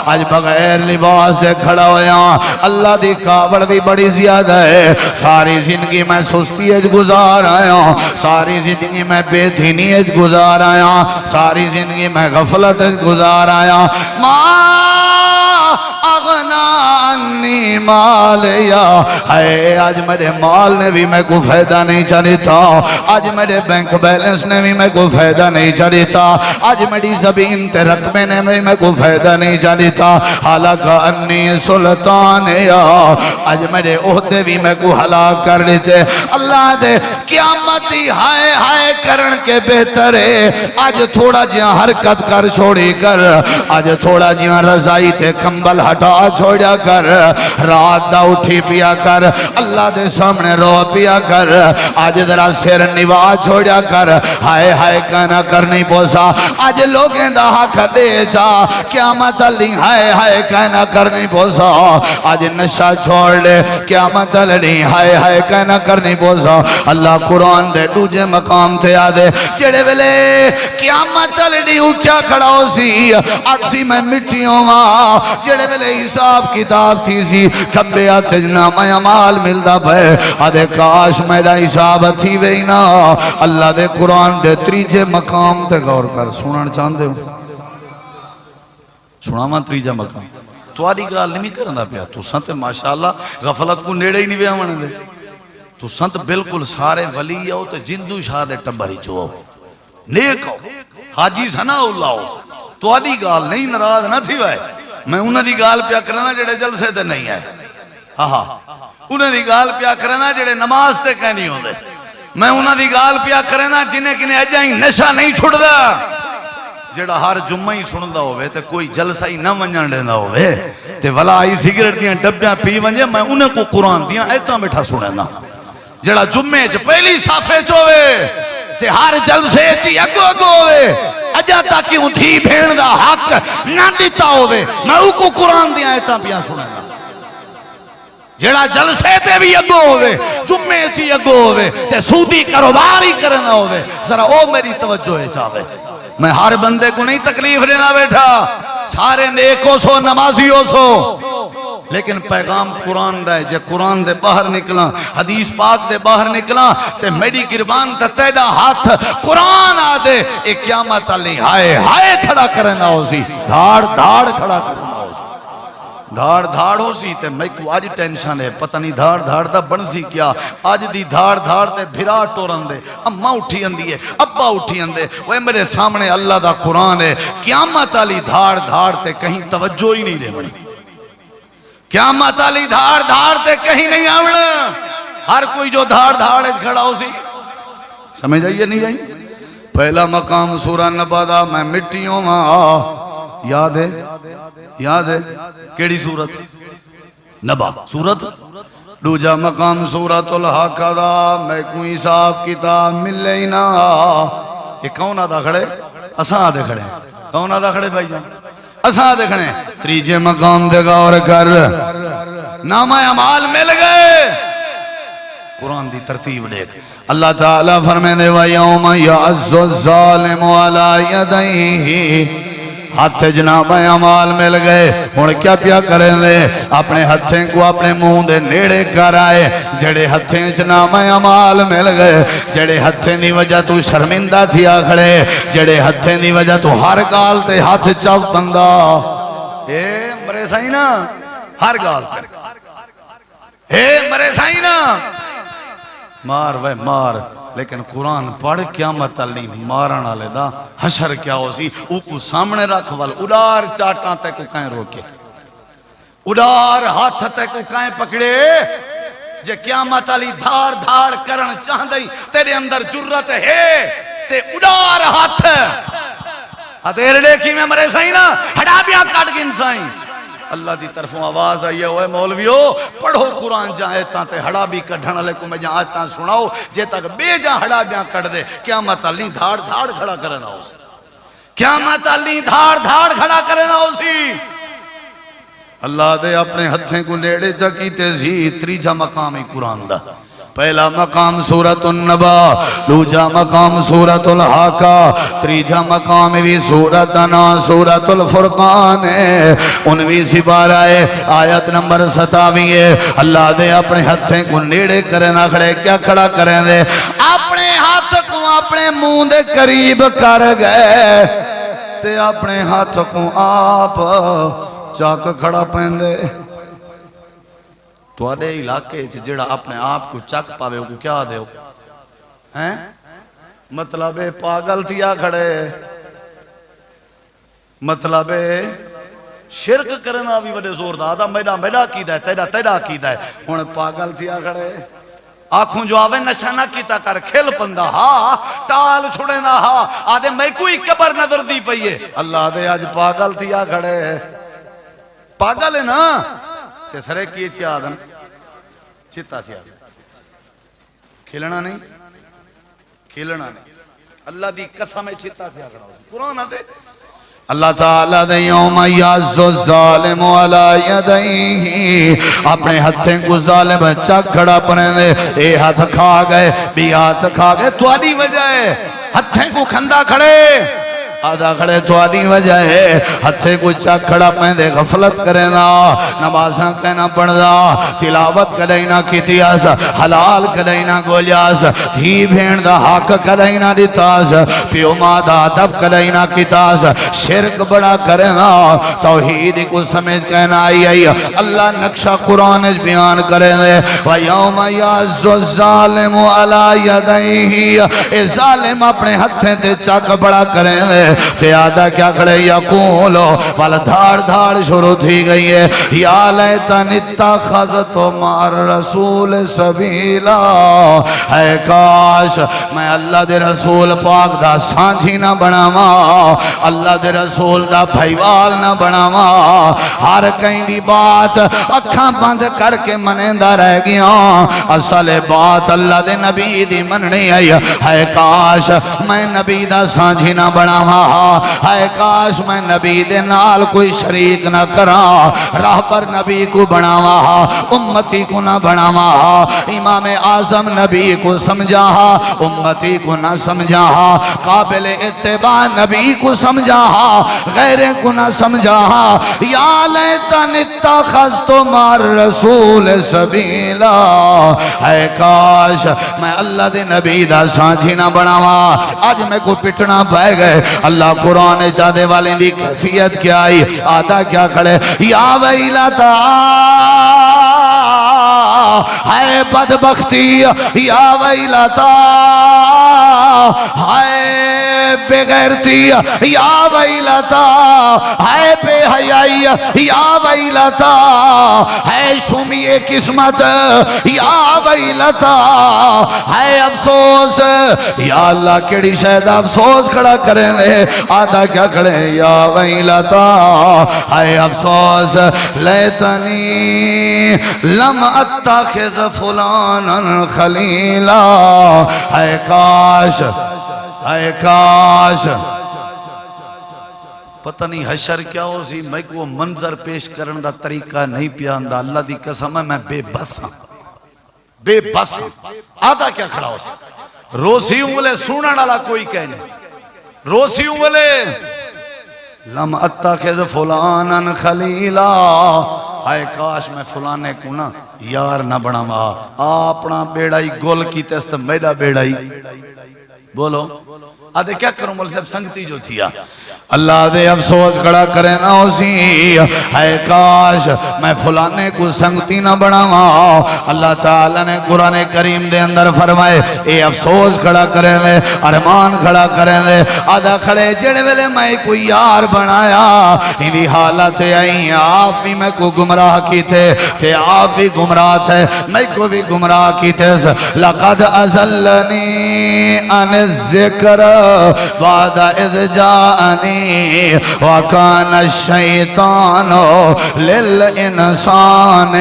آج بغیر لباس دے کھڑا ہویا اللہ دی کاوڑ بھی بڑی زیادہ ہے ساری زندگی میں سستی اج گزار آیا ساری زندگی میں بے دینی اج گزار آیا ساری زندگی میں غفلت اج گزار آیا اغنا انی مالیا ہے آج میرے مال نے بھی میں کو فائدہ نہیں چلیتا آج میرے بینک بیلنس نے بھی میں کو فائدہ نہیں چلیتا آج میری زمین تے رقبے نے بھی میں کو فائدہ نہیں چلیتا حالکہ انی سلطانیا آج میرے عہدے بھی میں کو ہلاک کر لیتے اللہ دے قیامتی ہائے ہائے کرن کے بہتر ہے آج تھوڑا جہاں حرکت کر چھوڑی کر آج تھوڑا جہاں رضائی تے کمبل ہٹا چھوڑیا کر رات دا اٹھی پیا کر اللہ دے سامنے رو پیا کر آج ذرا سر نوا چھوڑیا کر ہائے ہائے کہنا کر نہیں پوسا آج لوگیں دا حق دے جا قیامت علی ہائے ہائے کہنا کر نہیں پوسا آج نشہ چھوڑ لے قیامت علی ہائے ہائے کہنا کر نہیں پوسا اللہ قرآن دے دوجے مقام تے آدھے جڑے ویلے قیامت علی اٹھا کھڑا ہو سی اکسی میں مٹیوں ماں جڑے ویلے حساب کتاب تھی سی کھبے آتے جنامہ عمال ملدہ پہ آدھے کاش میرا حساب تھی وئی نا اللہ دے قرآن دے تریجے مقام تے غور کر سنان چاندے ہوں سنا ماں تریجے مقام تو آدھی گال نہیں کرنا پیا تو سنت ماشاءاللہ غفلت کو نیڑے ہی نہیں بیا مانے دے تو سنت بالکل سارے ولی ہو تو جندو شاہ دے ٹبری چو نیک ہو حاجی سنا اللہ ہو تو آدھی گال نہیں نراض نہ تھی وائے میں انہاں دی گال پیا کرنا جڑے جلسے تے نہیں ہے انہاں دی گال پیا کرنا جڑے نماز تے کہنی ہوں دے میں انہاں دی گال پیا کرنا جنہیں کنے اجائیں نشہ نہیں چھڑ دا جڑا ہر جمعہ ہی سندا ہوئے تے کوئی جلسہ ہی نہ ونجن دینا ہوئے تے ولا آئی سگریٹ دیاں ڈبیاں پی ونجے میں انہیں کو قرآن دیاں ایتاں بیٹھا سننا جڑا جمعے چ پہلی صافے چوے تے ہر جلسے چی اگو اگو ہوئے اجا تاکہ ان دھی بھین دا حق نہ دیتا ہوئے میں او کو قرآن دیا ایتاں پیا سننا جڑا جلسے تے بھی اگو ہوئے جمعے چی اگو ہوئے تے سودی کاروباری کرنا ہوئے ذرا او میری توجہ ہے چاہے میں ہر بندے کو نہیں تکلیف لینا بیٹھا سارے نیکو سو نمازیوں سو لیکن پیغام قرآن دا ہے جے قرآن دے باہر نکلا حدیث پاک دے باہر نکلا تے میری گربان تا تیڑا ہاتھ قرآن آدے ایک قیامت علی ہائے ہائے کھڑا کرنا ہو سی دھاڑ دھاڑ کھڑا کرنا ہو سی دھاڑ دھاڑ ہو سی تے میں کو آج ٹینشن ہے پتہ نہیں دھاڑ دھاڑ دا بن سی کیا آج دی دھاڑ دھاڑ تے بھرا ٹورن دے اماں اٹھی اندی ہے ابا اٹھی اندے وہ میرے سامنے اللہ دا قرآن ہے قیامت علی دھاڑ دھاڑ تے کہیں توجہ ہی نہیں لے بنی قیامت علی دھاڑ دھاڑ تے کہیں نہیں آونا ہر کوئی جو دھاڑ دھاڑ اس کھڑا ہو سی سمجھ آئیے نہیں آئیے پہلا مقام سورہ نبا دا میں مٹیوں ماں یاد ہے یاد ہے کیڑی سورت نبا سورت دوجا مقام سورت الحق دا میں کوئی حساب کتاب ملے ہی نا یہ کون آدھا کھڑے اساں آدھے کھڑے کون آدھا کھڑے بھائی جان اساں دیکھنے تریجے مقام دے غور کر نامہ اعمال مل گئے قرآن دی ترتیب دیکھ اللہ تعالیٰ فرمائے دے وَيَوْمَ يَعَزُّ الظَّالِمُ عَلَى يَدَيْهِ ہاتھ جناب اعمال مل گئے ہن کیا پیا کریں دے اپنے ہتھیں کو اپنے منہ دے نیڑے کر آئے جڑے ہتھیں جناب اعمال مل گئے جڑے ہتھیں دی وجہ تو شرمندہ تھیا کھڑے جڑے ہتھیں دی وجہ تو ہر گال تے ہاتھ چاپ بندہ اے مرے سائیں نا ہر گال تے اے مرے سائیں نا مار وے مار لیکن قرآن پڑھ قیامت علی مارن آلے دا حشر کیا ہو سی او کو سامنے رکھ وال اڈار چاٹاں تے کو کہیں روکے اڈار ہاتھ تے کو کہیں پکڑے جے قیامت علی دھاڑ دھاڑ کرن چاہدائی تیرے اندر جرت ہے تے اڈار ہاتھ ہتھیر دیکھی میں مرے سائیں نا ہڑا بیا کٹ گن سائیں اللہ دی طرفوں آواز آئی ہے اوہ مولویو پڑھو قرآن جہاں ایتاں تے ہڑا بھی کڑھن علیہ کو میں جہاں ایتاں سناؤ جے تک بے جہاں ہڑا بیاں کڑھ دے قیامت علی دھاڑ دھاڑ کھڑا کرنا ہو سی قیامت علی دھاڑ دھاڑ کھڑا کرنا ہو سی اللہ دے اپنے ہتھیں کو نیڑے چا کیتے سی تریجا مقام ہی قرآن دا پہلا مقام سورۃ النبا دوجا مقام سورۃ الحاقہ تریجا مقام بھی سورۃ انعام سورۃ الفرقان ہے 19 سپارہ ہے آیت نمبر 27 ہے اللہ دے اپنے ہتھیں کو نیڑے کرنا کھڑے کیا کھڑا کریں دے اپنے ہاتھ کو اپنے منہ دے قریب کر گئے تے اپنے ہاتھ کو آپ چاک کھڑا پہندے تو آدھے علاقے جڑا اپنے آپ کو چک پاوے کو کیا دے ہو ہیں مطلب پاگل تھیا کھڑے مطلب شرک کرنا بھی بڑے زور دا آدھا میڈا کیدا ہے تیڑا تیڑا کیدا ہے ہون پاگل تھیا کھڑے آنکھوں جو آوے نشہ نہ کیتا کر کھل پندہ ہاں ٹال چھوڑے نہ ہاں آدھے میں کوئی کبر نظر دی پئیے اللہ دے آج پاگل تھیا کھڑے پاگل ہے نا تے سرے کیج کیا آدم چتا تھی آدم کھلنا نہیں اللہ دی قسم چتا تھی آدم قرآن آدھے اللہ تعالیٰ دے یوم یعز الظالم علی یدیہ اپنے ہتھیں کو ظالم چک کھڑا پنے دے اے ہاتھ کھا گئے بھی ہاتھ کھا گئے تو آدھی وجہ ہے ہتھیں کو کھندا کھڑے آدھا کھڑے تو آنی وجہ ہے ہتھے کو چاک کھڑا پہندے غفلت کریں دا نمازاں کہنا پڑھ دا تلاوت کدائینا کیتیاس حلال کدائینا گولیاس دھی بھین دا حق کدائینا دیتاس پیو مادہ دب کدائینا کیتاس شرک بڑا کریں دا توحید کو سمجھ کہنا آئی اللہ نقشہ قرآن بیان کریں دے وَيَوْمَ يَعْزُ الظَّالِمُ عَلَى يَدَيْهِ اے ظالم اپنے ہتھیں تے چاک بڑا کریں دے تے آدھا کیا کھڑے یا کولو والا دھاڑ دھاڑ شروع تھی گئی ہے یا لیتن اتخذتو مار رسول سبیلا اے کاش میں اللہ دے رسول پاک دا سانجھی نہ بناما اللہ دے رسول دا بھائیوال نہ بناما ہر کہیں دی بات اکھاں بند کر کے منیندہ رہ گیا اصل بات اللہ دے نبی دی مننی آئی اے کاش میں نبی دا سانجھی نہ بناما اے کاش میں نبی دے نال کوئی شریک نہ کرا راہ پر نبی کو بناوا امتی کو نہ بناوا امام اعظم نبی کو سمجھا امتی کو نہ سمجھا قابل اتباع نبی کو سمجھا غیر کو نہ سمجھا یا لیتن اتخذت مع الرسول سبیلا اے کاش میں اللہ دے نبی دا سانجھی نہ بناوا آج میں کو پٹنا پائے گئے اللہ قرآن چاہدے والے دی کیفیت کیا آئی آدھا کیا کھڑے یا ویلتا ہے بدبختی یا ویلتا ہے بغیرتی یا ویلتا ہے بے حیائی یا ویلتا ہے شومی قسمت یا ویلتا ہے افسوس یا اللہ کیڑی شاید افسوس کھڑا کریں دے آدھا کیا کھڑے یا ویلتا ہے افسوس لیتنی لم اتخذ فلانا خلیلا ہے کاش پتہ نہیں حشر کیا ہو سی میں کو منظر پیش کرن دا طریقہ نہیں پیاندہ اللہ دی قسم ہے میں بے بس آدھا کیا کھڑا ہو سی روسی اولے سونا ڈالا کوئی کہنے روسی اولے لم اتخذ فلانا خلیلا آئے کاش میں فلانے کو نا یار نہ بناوا اپنا بیڑائی گول کی تست میڈا بیڑائی بولو آدھے کیا کروں مول صاحب سنگتی جو تھیا اللہ دے افسوس کھڑا کرے نہ ہو سی اے کاش میں فلانے کو سنگتی نہ بناوا اللہ تعالیٰ نے قرآن کریم دے اندر فرمائے اے افسوس کھڑا کرے دے ارمان کھڑا کرے دے آدھا کھڑے جڑے ویلے میں کوئی یار بنایا انہی حالت آئی آپ بھی میں کو گمراہ کی تھے آپ بھی گمراہ تھے میں کو بھی گمراہ کی تھے لقد ازلنی عن الذکر بعد اذ جاءنی وَكَانَ الشَّيْطَانُ لِلْإِنسَانِ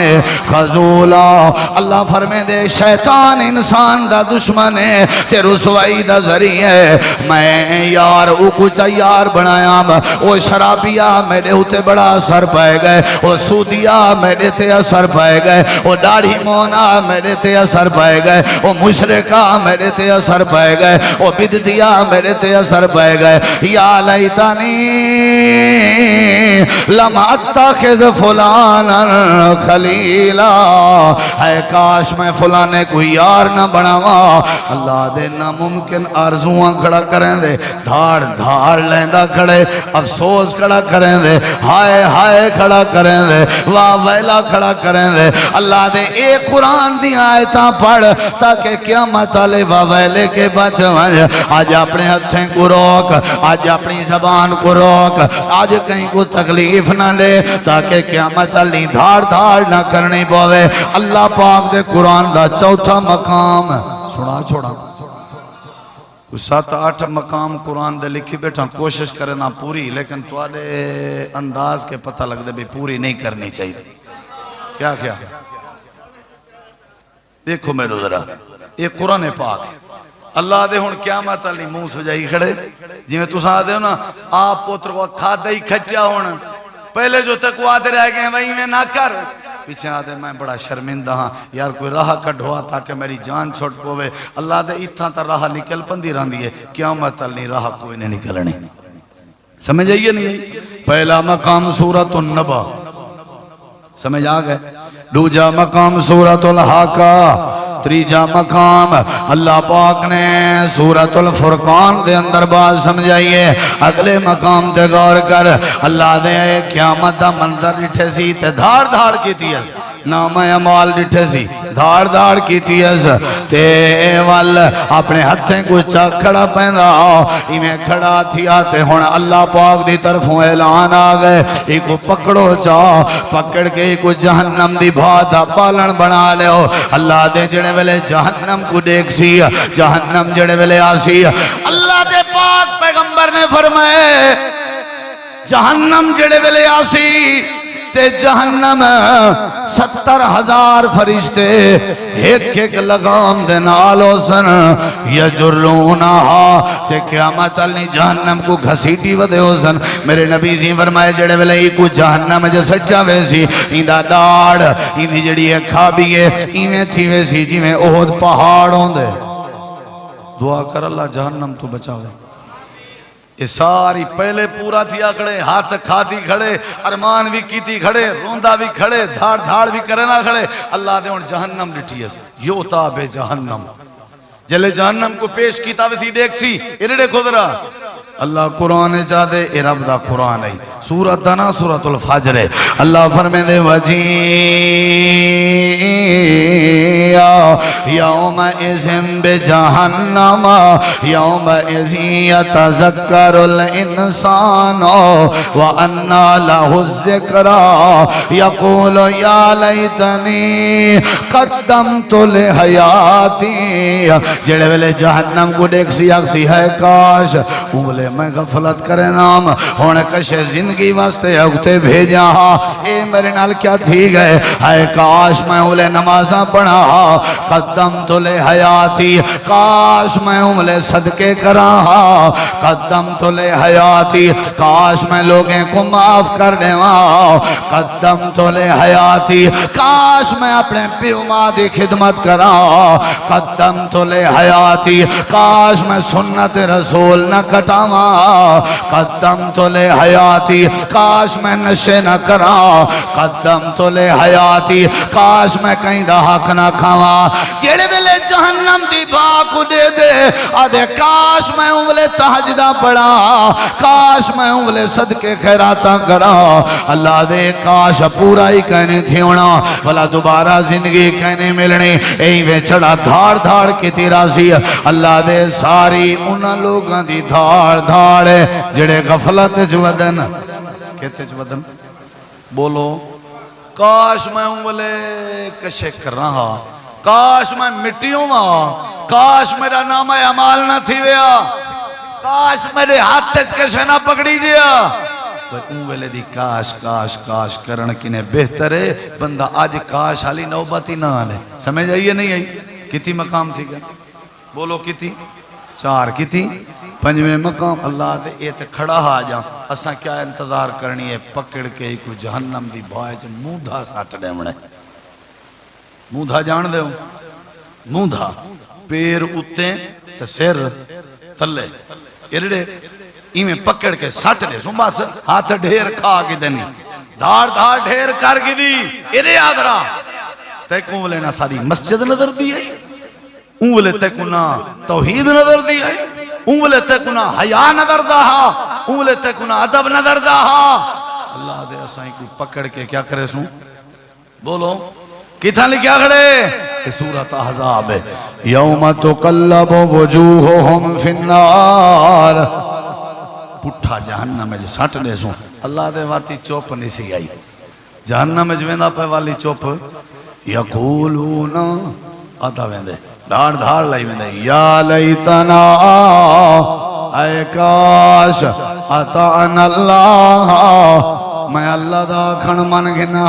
خَذُولًا اللہ فرمے دے شیطان انسان دا دشمن ہے تے رسوائی دا ذریعہ ہے میں یار او کچھ یار بنایا او شرابیا میرے ہوتے بڑا اثر پائے گئے او سودیا میرے تے اثر پائے گئے او داڑھی مونا میرے تے اثر پائے گئے او مشرکہ میرے تے اثر پائے گئے او بدتیا میرے تے اثر پائے گئے یا لیتانی لم اتخذ فلانا خلیلا اے کاش میں فلانے کوئی یار نہ بناوا اللہ دے ناممکن آرزوان کھڑا کریں دے دھاڑ دھاڑ لیندہ کھڑے افسوس کھڑا کریں دے ہائے ہائے کھڑا کریں دے واہ ویلا کھڑا کریں دے اللہ دے ایک قرآن دی آیتاں پڑھ تاکہ قیامت علی واہ ویلے کے بچ ونج آج اپنے ہتھیں کو روک آج اپنی زبان کو روک آج کہیں کو تکلیف نہ لے تاکہ قیامت علی دھاڑ دھاڑ نہ کرنی پوے اللہ پاک دے قرآن دا چوتھا مقام سنا چھوڑا کچھ 7-8 مقام قرآن دے لکھی بیٹھا کوشش کرے نہ پوری لیکن توڑے انداز کے پتہ لگ دے بھی پوری نہیں کرنی چاہیے کیا کیا دیکھو میرے ذرا یہ قرآن پاک اللہ دے ہون قیامت علی منہ سجائی کھڑے جی میں تُسا دے ہو نا آپ پوتر کو کھاتے ہی کھچیا ہونا پہلے جو تک وہ آتے رہ گئے ہیں وہی میں نہ کر پیچھے آتے میں بڑا شرمندہ ہاں یار کوئی راہ کڑھوا تاکہ میری جان چھوٹ پوے اللہ دے اتنا تا راہ نکل پندی راندی ہے قیامت علی راہ کوئی نہیں نکلنی سمجھ آئیے نہیں پہلا مقام سورۃ النبا سمجھ آگئے دوجا مقام سورۃ الحاقہ تریجا مقام اللہ پاک نے سورۃ الفرقان دے اندر بات سمجھائیے اگلے مقام تے غور کر اللہ دے قیامت دا منظر ڈٹھے سی تے دھار دھار کی تیس نام عمال ڈٹھے سی دھار دھار کی تیس تے وال اپنے ہتھیں کو چاک کھڑا پہندا ایمیں کھڑا تھی آتے ہون اللہ پاک دی طرفوں اعلان آگئے ایکو پکڑو چاہ پکڑ کے ایکو جہنم دی بھاتا پالن بنا لے ہو اللہ دے جڑے ویلے جہنم کو دیکھ سی جہنم جڑے ویلے آسی اللہ دے پاک پیغمبر نے فرمائے جہنم جڑے ویلے آسی تے جہنم 70,000 فرشتے ایک ایک لگام دے نالو سن یجرونہا تے قیامت علی جہنم کو گھسیٹی ودے ہو سن میرے نبی سی فرمائے جڑے ویلے کو جہنم جو سچا ویسی ایندہ ڈاڑ ایندی جڑی ہے کھابی ہے ایویں تھی ویسی جی میں احد پہاڑوں دے دعا کر اللہ جہنم تو بچاؤ یہ ساری پہلے پورا تھیا کھڑے ہاتھ کھاتی کھڑے ارمان بھی کیتی کھڑے روندہ بھی کھڑے دھاڑ دھاڑ بھی کرنا کھڑے اللہ دے ان جہنم ڈٹھی ہے یوتا بے جہنم جلے جہنم کو پیش کیتا ویسی دیکھ سی ارڑے خودرہ اللہ قرآن چاہتے اے رب دا قرآن ہے سورت دانا سورت الفجر ہے اللہ فرمے دے وجیع یوم اذن بجہنم یوم اذن یتذکر الانسان وَأَنَّا لَهُ الذِّكْرَ یقول یا لیتنی قدمت لحیاتی جڑے ویلے جہنم کو دیکھ سی اکسی ہے کاش انگلے میں غفلت کرے نام ہونے کشے زندگی واسطے اگتے بھیجا اے میرے نال کیا تھی گئے ہائے کاش میں انگلے نمازاں پڑھا قدم تو لے حیاتی کاش میں انگلے صدقے کرا قدم تو لے حیاتی کاش میں لوگیں کو معاف کر دے قدم تو لے حیاتی کاش میں اپنے پیو ماں دی خدمت کرا قدم تو لے حیاتی کاش میں سنت رسول نہ کٹاوا قدم تو لے حیاتی کاش میں نشے نہ کرا قدم تو لے حیاتی کاش میں کہیں دا حق نہ کھاوا جیڑے بلے جہنم دی باکو دے دے آدھے کاش میں انگلے تحجدہ پڑا کاش میں انگلے صدقے خیراتاں کرا اللہ دے کاش پورا ہی کہنے تھی ہونا بلا دوبارہ زندگی کہنے ملنی ایویں وے چڑھا دھاڑ دھاڑ کی تیرا سی اللہ دے ساری انہا لوگاں دی دھاڑ دھاڑے جڑے غفلت جودن کہتے جودن بولو کاش میں انگلے کشے کر رہا کاش میں مٹیوں ماں کاش میرا نام اعمال نہ تھی ویا کاش میرے ہاتھ کسے نہ پکڑی دیا اون ویلے دی کاش کاش کاش کرن کنے بہتر ہے بندہ آج کاش حالی نوبت ہی نہ آلے سمجھ آئیے نہیں آئی کتی مقام تھی گا بولو کتی 4 کتی 5ویں مقام اللہ دے ایت کھڑا ہا جا اساں کیا انتظار کرنی ہے پکڑ کے کوئی جہنم دی بھائے چ موندھا سٹ دیونے موندھا جان دے ہو موندھا پیر اتے تے سر تلے ایرڑے ایمیں پکڑ کے سٹ دے سن بس ہاتھ ڈھیر کھا کی دنی دھار دھار ڈھیر کر کی دی ایرے آدرا تے کون لینا ساری مسجد نظر دی آئی اون ولے تے کنا توحید نظر دی آئی اون ولے تے کنا حیا نظر دا ہا اون ولے تے کنا ادب نظر دا ہا اللہ دے اسائیں کو پکڑ کے کیا کرے سوں بولو کتھا لکھیا کھڑے یہ سورۃ احزاب ہے یوم تقلب وجوہہم فی النار پٹھا جہنم میں جو سٹ دے سوں اللہ دے واتی چوپ نہیں سی آئی جہنم میں جو ویندہ پہ والی چوپ یقولون آتا ویندے دھار دھار لائی ویندے یا لیتنا اے کاش اتانا اللہ میں اللہ دا کھن من گنا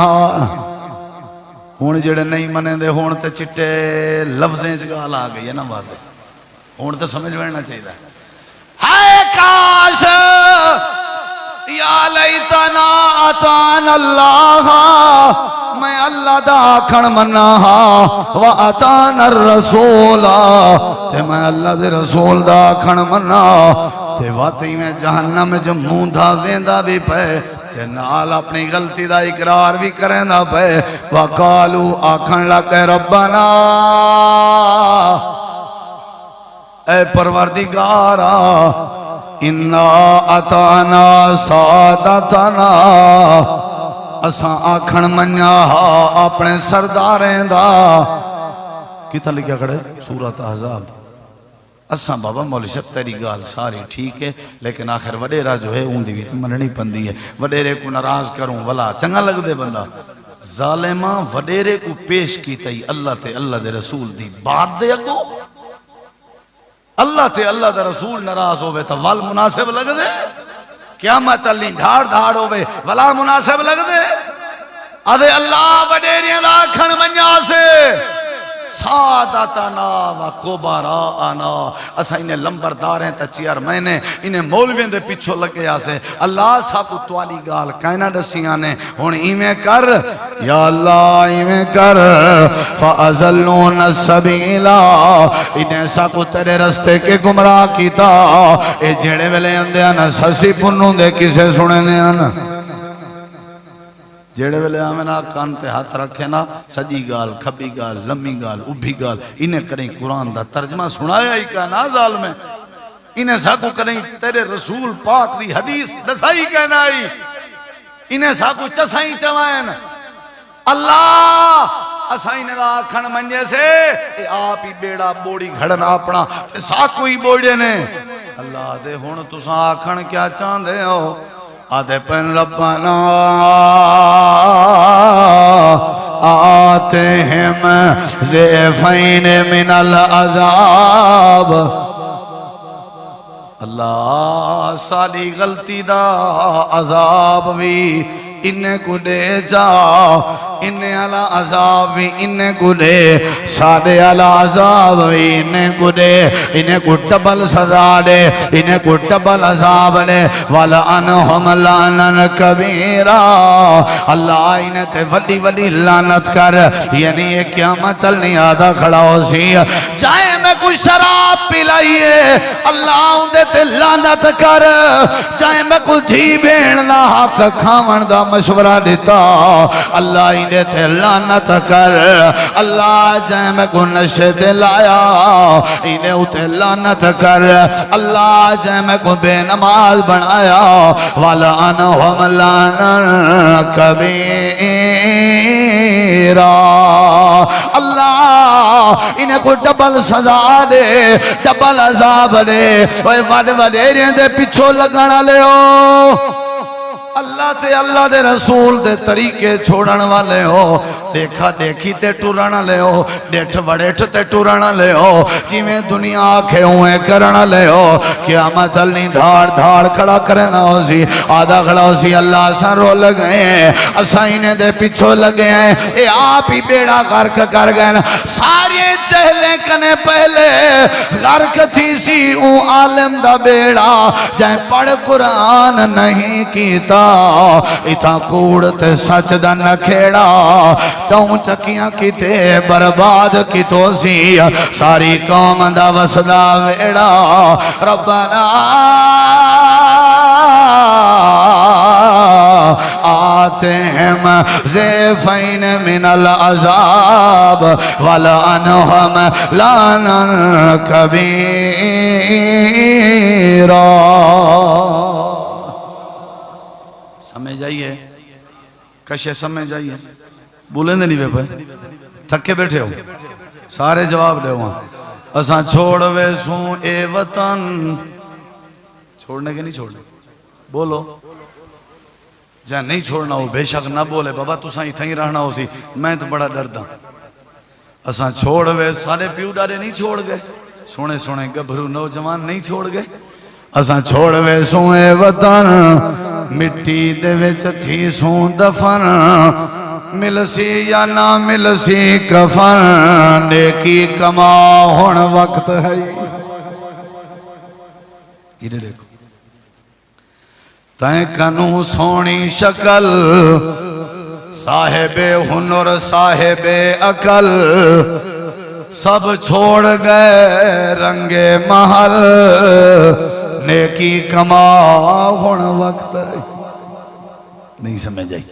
ہون جڑے نہیں منے دے ہون تے چٹے لفظیں سے گال آ گئی ہے نا واسے ہون تے سمجھ بیٹھنا چاہیے ہائے کاش یا لیتنا اتانا اللہ میں اللہ دا کھن منا و اتانا الرسول تے میں اللہ دے رسول دا کھن منا تے واتی میں جہنم جو موندھا ویندہ بھی پہ تے نال اپنی غلطی دا اقرار بھی کریں دا پہ وقالو آکھن لگے ربنا اے پروردگارا انا اتانا سادتنا اساں آکھن منیا اپنے سرداریں دا کتا لکھیا کھڑے سورۃ احزاب اساں بابا مولی صاحب تیری گال ساری ٹھیک ہے لیکن آخر وڈیرہ جو ہے اون دی بھی تو مننی پندی ہے وڈیرے کو ناراض کروں ولا چنگا لگ دے بندہ ظالمہ وڈیرے کو پیش کی تئی اللہ تے اللہ دے رسول دی بات دے اگو اللہ تے اللہ دے رسول ناراض ہوئے تو وال مناسب لگ دے قیامت علی دھار دھار ہوئے ولا مناسب لگ دے ادھے اللہ وڈیریاں دا کھن منیا سے سادتنا و کبراءنا اسا انہیں لمبرداریں تا چیار میں نے انہیں مولوین دے پیچھو لگے آسے اللہ صاحب کو توالی گال کائنہ ڈسیاں نے ہون ایمیں کر یا اللہ ایمیں کر فَأَزَلُّونَ السَّبِيلَ انہیں سا کو تیرے رستے کے گمراہ کیتا اے جیڑے ویلے اندے آنا سسی پنوں دے کسے سنے دے آنا جیڑے ویلے آمین کان تے ہاتھ رکھے نا سجی گال کھبی گال لمی گال ابھی گال انہیں کریں قرآن دا ترجمہ سنایا ہی کہنا ظالم میں انہیں ساکو کریں تیرے رسول پاک دی حدیث دسائی کہنا ہی انہیں ساکو چسائی چوائن اللہ اسائی نے آکھن منجے سے اے آپ ہی بیڑا بوڑی گھڑن اپنا ساکو ہی بوڑے نے اللہ دے ہون تساں آکھن کیا چاندے ہو آدھے پن ربنا آتہم زیفین من العذاب اللہ سالی غلطی دا عذاب بھی انہیں کو دے جا انہیں علا عذاب بھی انہیں کو دے سادے علا عذاب بھی انہیں کو دے انہیں کو ڈبل سزا دے انہیں کو ڈبل عذاب دے وَلَعَنْهُمْ لَعْنًا كَبِيرًا اللہ انہیں تے وڈی وڈی لعنت کر یعنی یہ قیامت نہیں آدھا کھڑا ہو سی چاہے میں کوئی شراب پلائیے اللہ اندے تے لعنت کر چاہے میں کوئی دھی بیننا حق کھاون دا مشورہ دیتا اللہ انہیں تے لعنت کر اللہ جائے میں کو نشے دے لایا انہیں اتے لعنت کر اللہ جائے میں کو بے نماز بنایا وَلَعَنَهُمْ لَعْنًا كَبِيرًا اللہ انہیں کو ڈبل سزا دے ڈبل عذاب دے وڈیریں دے پیچھو لگانا لے ہو اللہ تے اللہ دے رسول دے طریقے چھوڑن والے ہو دیکھا دیکھی تے ٹورنا لے ہو ڈیٹھ وڑیٹھ تے ٹورنا لے ہو جی میں دنیا آکھے ہوئے کرنا لے ہو قیامت نہیں دھاڑ دھاڑ کھڑا کرنا ہو سی آدھا کھڑا ہو سی اللہ سن رو لگئے ہیں اسائنے دے پچھو لگے ہیں اے آپ ہی بیڑا غرق کر گئے سارے چہلے کنے پہلے غرق تھی سی اون عالم دا بیڑا جائیں پڑھ قرآن نہیں کیتا اتھا کوڑتے سچ دا نکھیڑا چون چکیاں کیتے برباد کی تو سی ساری قوم دا وسدا ویڑا ربنا آتهم زیفین من العذاب ولعنهم لعنا کبیرا سمجھ آئیے کشے سمجھ آئیے بولیں دے نہیں بے پہ تھکے بیٹھے ہو سارے جواب دے ہوا اساں چھوڑ ویسوں اے وطن چھوڑنے کے نہیں چھوڑنے بولو جہاں نہیں چھوڑنا ہو بے شک نہ بولے بابا تو سائیں تھیں رہنا ہو سی میں تو بڑا درد ہوں اساں چھوڑ وے سارے پیو ڈارے نہیں چھوڑ گئے سونے سونے گبھرو نوجوان نہیں چھوڑ گئے اساں چھوڑ وے سوئے وطن مٹی دے وچ تھی سوں دفن ملسی یا نہ ملسی کفن نیکی کما ہون وقت ہے یہ دیکھو تائیں کنو سونی شکل صاحب ہنر صاحب عقل سب چھوڑ گئے رنگ محل نیکی کما ہون وقت ہے نہیں سمجھ آئی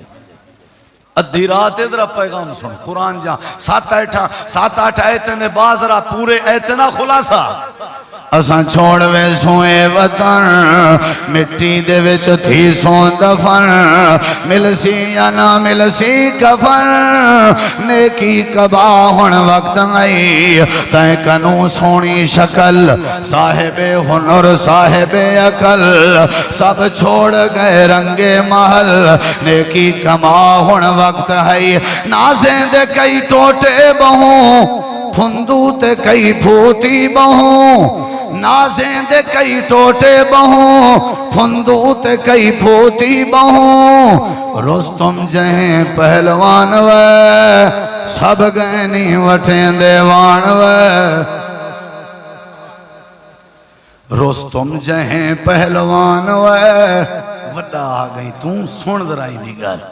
ادھی رات ادھر پیغام سن قرآن جہاں سات آٹھ ایتیں دے بازرہ پورے ایتیں دا خلاصہ اساں چھوڑ وے سوئے وطن مٹی دے وچ تھی سون دفن ملسی یا نہ ملسی کفن نیکی کبا ہون وقت آئی تائیں کنو سونی شکل صاحب ہنر صاحب عقل سب چھوڑ گئے رنگ محل نیکی کما ہون وقت آئی نازیں دے کئی ٹوٹے بہوں پھندو تے کئی پھوتی بہوں نازیں دے کئی ٹوٹے بہوں پھندو تے کئی پھوتی بہوں رستم جہیں پہلوان وے سب گئنی وٹیں دیوان وے رستم جہیں پہلوان وے وڈا آگئی توں سن درائی دی گل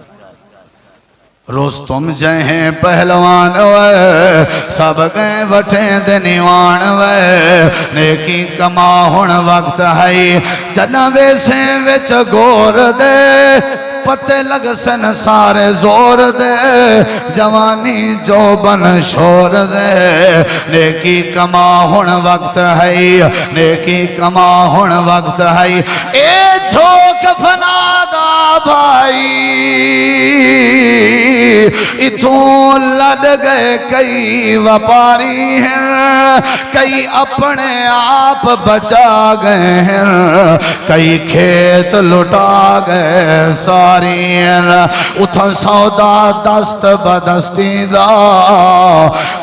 رستم جہیں پہلوان وے سب گئے وٹیں دے نیوان وے نیکی کما ہون وقت ہے جنوے سے وچ گور دے پتے لگ سن سارے زور دے جوانی جو بن شور دے نیکی کما ہون وقت ہے نیکی کما ہون وقت ہے اے جھوک فنادا بھائی اتھوں لڑ گئے کئی وپاری ہیں کئی اپنے آپ بچا گئے ہیں کئی کھیت لٹا گئے ساری ہیں اتھا سودا دست بدستی دا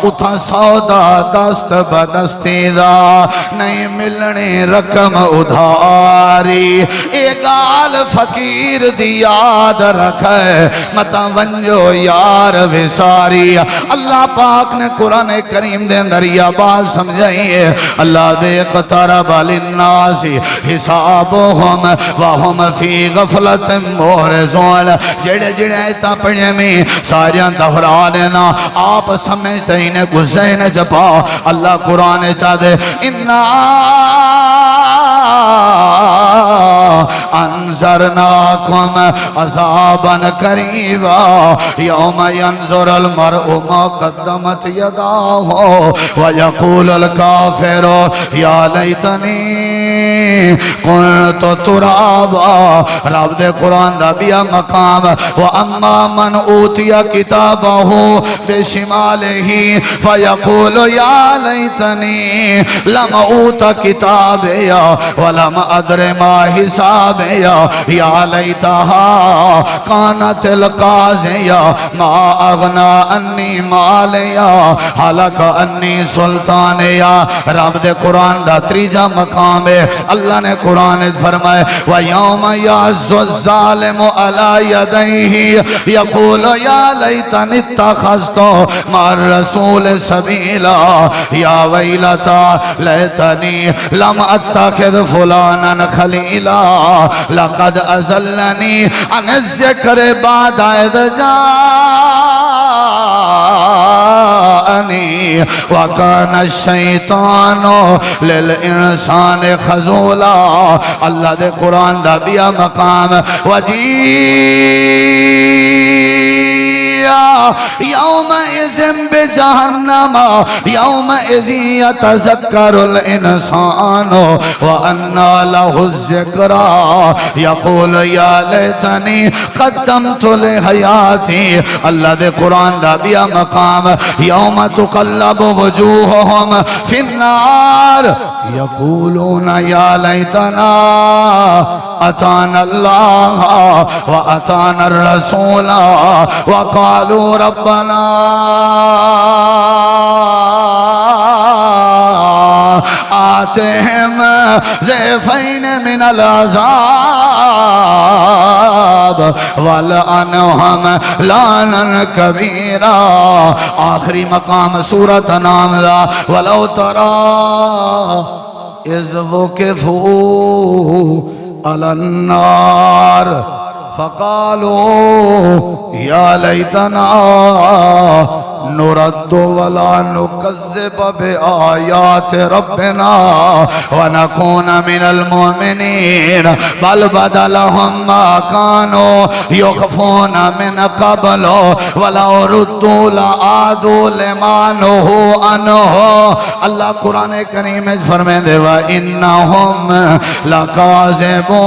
اتھا سودا دست بدستی دا نہیں ملنی رقم ادھاری ایک گال فقیر دی یاد رکھے متا ونجو یار وساری اللہ پاک نے قرآن کریم دے اندر یہ بات سمجھائیے اللہ دے اقترب للناس حسابهم وهم فی غفلت مورزون جڑے جڑے ایتا پڑھنے میں ساریاں دہرا لینا آپ سمجھتے ہی نے گزین جپا اللہ قرآن چاہدے اِنَّا انذرناکم عذابا قریبا یوم ینظر المرء ما قدمت یداہ ویقول الکافر یا لیتنی قلت ترابا رب دے قرآن دا بیا مقام واما من اوتی کتابہ بشمالہ فیقول یا لیتنی لم اوت کتابیا ولم ادر ما حساب حسابیا یا لیتہا کانت القاضیہ ما اغنا انی مالیا حلق انی سلطانیا. رب دے قرآن دا تریجا مقام ہے. اللہ نے قرآن فرمائے وَيَوْمَ يَعْزُ الظَّالِمُ عَلَى يَدَيْهِ يَقُولُ يَا لَيْتَنِي اتَّخَذْتُ مَعَ الرَّسُولِ سَبِيلًا يَا وَيْلَتَا لَيْتَنِي لَمْ أَتَّخِذْ فُلَانًا خَلِيلًا لَقَدْ أَضَلَّنِي عَنِ الذِّكْرِ بَعْدَ إِذْ جَاءَنِي وَكَانَ الشَّيْطَانُ لِلْإِنسَانِ خَذُولًا. اللہ دے قرآن دا بیا مقام یومئذ بجہنم یومئذ یتذکر الانسان وَأَنَّى لَهُ الذِّكْرَى یقول یا لیتنی قدمت لحیاتی. اللہ دے قرآن دا بیا مقام یوم تقلب وجوہہم فی النار یقولون یا لیتنا اتانا اللہ واتانا الرسول وقالوا ربنا آتهم ضعفین من العذاب ولعنهم لعنا کبیرا. آخری مقام سورۃ انعام دا ولو تری اذ وقفوا على النار فقالوا یا لیتنا نرد ولا نكذب بآيات ربنا ونكون من المؤمنين بل بدا لهم ما كانوا يخفون من قبل ولو ردوا لعادوا لما نهوا عنه. اللہ قرآن کریم میں فرمائے دے وَإِنَّهُمْ لَقَاذِبُونَ.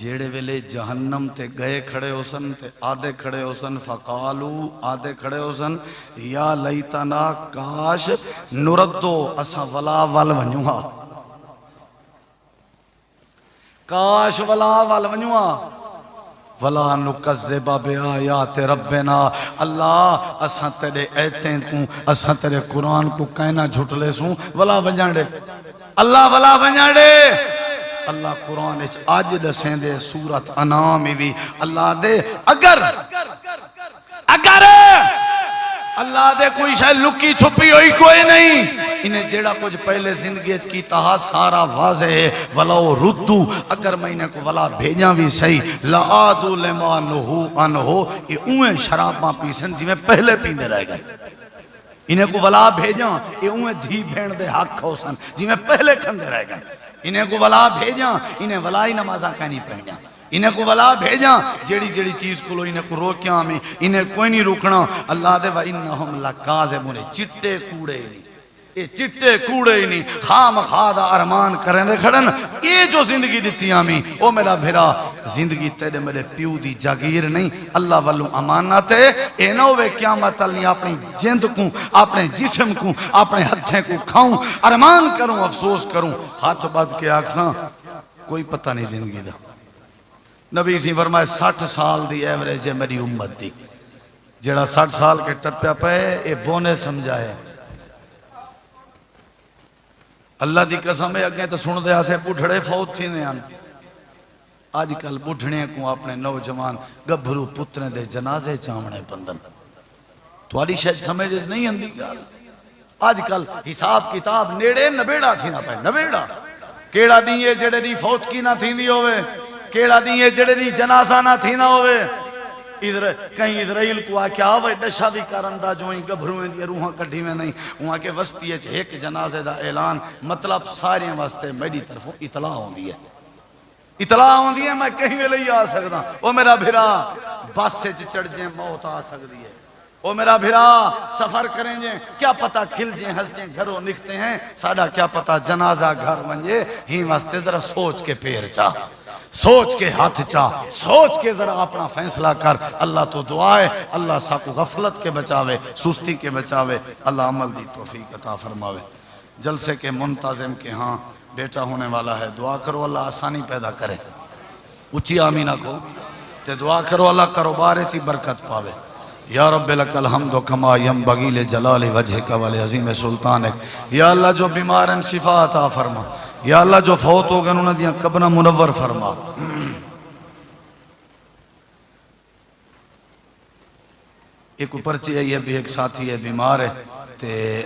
جیڑے ویلے جہنم تے گئے کھڑے ہو سن تے آدھے کھڑے ہو سن فقالو آدھے کھڑے ہو سن یا لیتنا کاش نردو اسا ولا وال ونیوہا کاش ولا وال ونیوہا ولا نکذب بآیات ربنا. اللہ اساں تیرے ایتیں کو اساں تیرے قرآن کو کہنا جھٹلے سوں ولا ونجاڑے. اللہ ولا ونجاڑے. اللہ قرآن آج دسیں دے سورت انعام بھی اللہ دے اگر اللہ دے کوئی شاید لکی چھپی ہوئی کوئی نہیں. انہیں جیڑا کچھ پہلے زندگی کی تہا سارا واضح ہے. ولو ردو اگر میں انہیں کو ولا بھیجاں بھی صحیح لعادو لما نہو انہو یہ اوہیں شراباں پیسن جی میں پہلے پیندے رہ گئے. انہیں کو ولا بھیجاں یہ اوہیں دھی بھین دے حق ہو سن جی میں پہلے کھندے رہ گئے. انہیں کو ولا بھیجاں انہیں ولائی نمازہ کہنی پہنیاں. انہیں کو ولا بھیجاں جیڑی جیڑی چیز کو لو انہیں کو روکیاں میں انہیں کوئی نہیں روکنا. اللہ دے وَإِنَّهُمْ لَقَاذِبُونَ. چٹے کوڑے نہیں یہ چٹے کوڑے نہیں خام خادہ ارمان کریں دے کھڑن. یہ جو زندگی دیتی آمی او میرا بھرا زندگی تیرے میرے پیو دی جاگیر نہیں اللہ والوں امانت ہے. اے نہ ہوئے قیامت اللہ اپنی جند کو اپنے جسم کو اپنے ہتھیں کو کھاؤں ارمان کروں افسوس کروں ہاتھ بات کے آکساں کوئی پتہ نہیں زندگی دا. نبی سی فرمائے 60 سال دی ایوریج ہے میری امت دی. جیڑا 60 سال کے ٹپیا پہ اے بونے سمجھائے. اللہ دی قسم ہے اگیں تو سن دے آسے بڑھڑے فوت تھی نیان. آج کل بڑھنے کو اپنے نوجوان گبھرو پترے دے جنازے چامنے پندن. تواری شاید سمجھے نہیں اندھی گال. آج کل حساب کتاب نیڑے نبیڑا تھی نہ پہ نبیڑا. کیڑا دیئے جڑے دی فوت کی نہ تھی دی ہوئے کیڑا دیئے جڑے دی جنازہ نہ تھی نہ ہوئے. کہیں اسرائیل کو آکے آوے دشا بھی کرندہ جو ہی گبھرویں دی روحاں کٹھی میں نہیں وہاں کے وسطی ہے ایک جنازے دا اعلان مطلب سارے واسطے میری طرفوں اطلاع ہوں دی ہے. اطلاع ہوں دی ہے میں کہیں میں لئی آ سکتا. وہ میرا بھرا بس سے چڑھ جائیں موت آ سکتی ہے. وہ میرا بھرا سفر کریں جائیں کیا پتہ کھل جائیں ہنس جائیں گھروں نکھتے ہیں ساڑھا کیا پتہ جنازہ گھر ونجے ہی واسطے ذرا سوچ کے پیر چاہ سوچ کے ہاتھ چاہ سوچ کے ذرا اپنا فیصلہ کر. اللہ تو دعائے اللہ سا کو غفلت کے بچاوے سستی کے بچاوے. اللہ عمل دی توفیق عطا فرماوے. جلسے کے منتظم کے ہاں بیٹا ہونے والا ہے، دعا کرو اللہ آسانی پیدا کرے، اچھی آمین کو تے دعا کرو اللہ کاروبار چی برکت پاوے۔ یا رب لک الحمد کما ینبغی لجلال وجہک ولعظیم سلطانک۔ یا اللہ جو بیمارن شفا عطا فرما، یا اللہ جو فوت ہو گئے انہوں نے دیا قبرہ منور فرما۔ ایک پرچی ہے، یہ بھی ایک ساتھی ہے بیمار ہے تے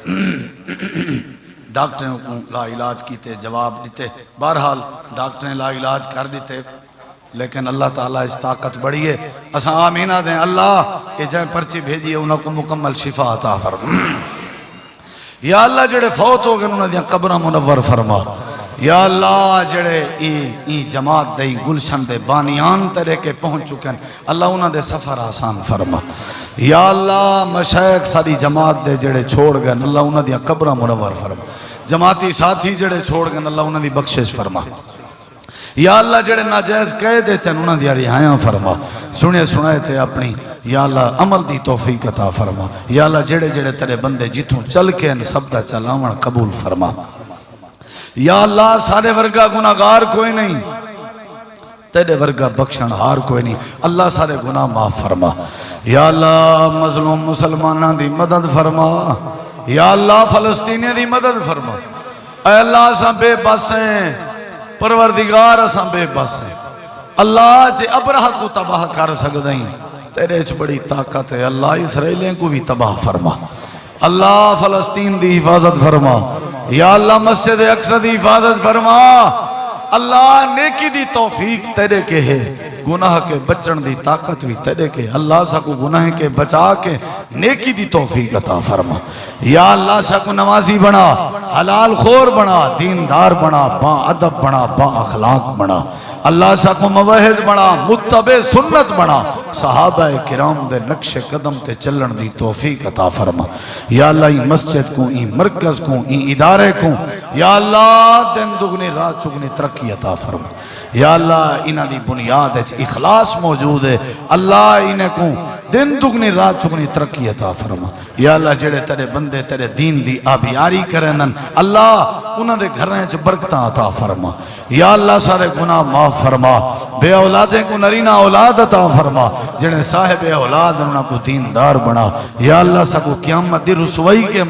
ڈاکٹر نے لا علاج کیتے، جواب دیتے، بہرحال ڈاکٹر نے لا علاج کر دیتے، لیکن اللہ تعالیٰ اس طاقت بڑی ہے، اساں آمینہ دیں اللہ یہ جائے پرچی بھیجیے انہوں کو مکمل شفا عطا فرما۔ یا اللہ جڑے فوت ہو گئے انہوں نے دیا قبرہ منور فرما۔ یا اللہ جڑے ای جماعت دے گلشن دے بانیان ترے کے پہنچ چکے ہیں اللہ انہوں دے سفر آسان فرما۔ یا اللہ مشایخ ساری جماعت دے جڑے چھوڑ گئے اللہ انہوں دیا قبرہ منور فرما۔ جماعتی ساتھی جڑے چھوڑ گئے اللہ انہوں دی بخشش فرما۔ یا اللہ جڑے ناجائز قیدے چن انہوں دیا رہائیاں فرما۔ سنے تھے اپنی یا اللہ عمل دی توفیق عطا فرما۔ یا اللہ جڑے جڑے تیرے بندے جتوں چل کے ان سب دا چلاون قبول فرما۔ یا اللہ سارے ورگا گناہگار کوئی نہیں، تیرے ورگا بخشن ہار کوئی نہیں، اللہ سارے گناہ معاف فرما۔ یا اللہ مظلوم مسلمانان دی مدد فرما۔ یا اللہ فلسطینی دی مدد فرما۔ اے اللہ اساں بے بس ہیں، پروردگار اساں بے بس ہیں، اللہ جے ابرہ کو تباہ کر سکدیں تیرے چ بڑی طاقت ہے، اللہ اسرائیلیں کو بھی تباہ فرما۔ اللہ فلسطین دی حفاظت فرما۔ یا اللہ مسجد اقصی دی حفاظت فرما۔ اللہ نیکی دی توفیق تیرے کے ہے، گناہ کے بچن دی طاقت بھی تیرے کے، اللہ سا کو گناہ کے بچا کے نیکی دی توفیق عطا فرما۔ یا اللہ سا کو نمازی بنا، حلال خور بنا، دیندار بنا، با ادب بنا، با اخلاق بنا، اللہ سا کو موحد بنا، متبع سنت بنا، صحابہ کرام دے نقش قدم تے چلن دی توفیق عطا فرما۔ یا اللہ ای مسجد کو، ای مرکز کو، ای ادارے کو، یا اللہ دن دگنی رات چگنی ترقی عطا فرما۔ یا اللہ انہاں دی بنیاد اخلاص موجود ہے، اللہ انہیں کو دن دگنی رات چگنی ترقی عطا فرما۔ یا اللہ جڑے تیرے بندے تیرے دین دی آبیاری کرنن اللہ انہاں دے گھریں چ برکتاں عطا فرما۔ یا اللہ سارے گناہ معاف فرما، بے اولادیں کو نرینہ اولاد عطا فرما، جنہیں صاحب اولاد انہاں کو دیندار بنا۔ یا اللہ سا کو قیامت دی رسوائی کے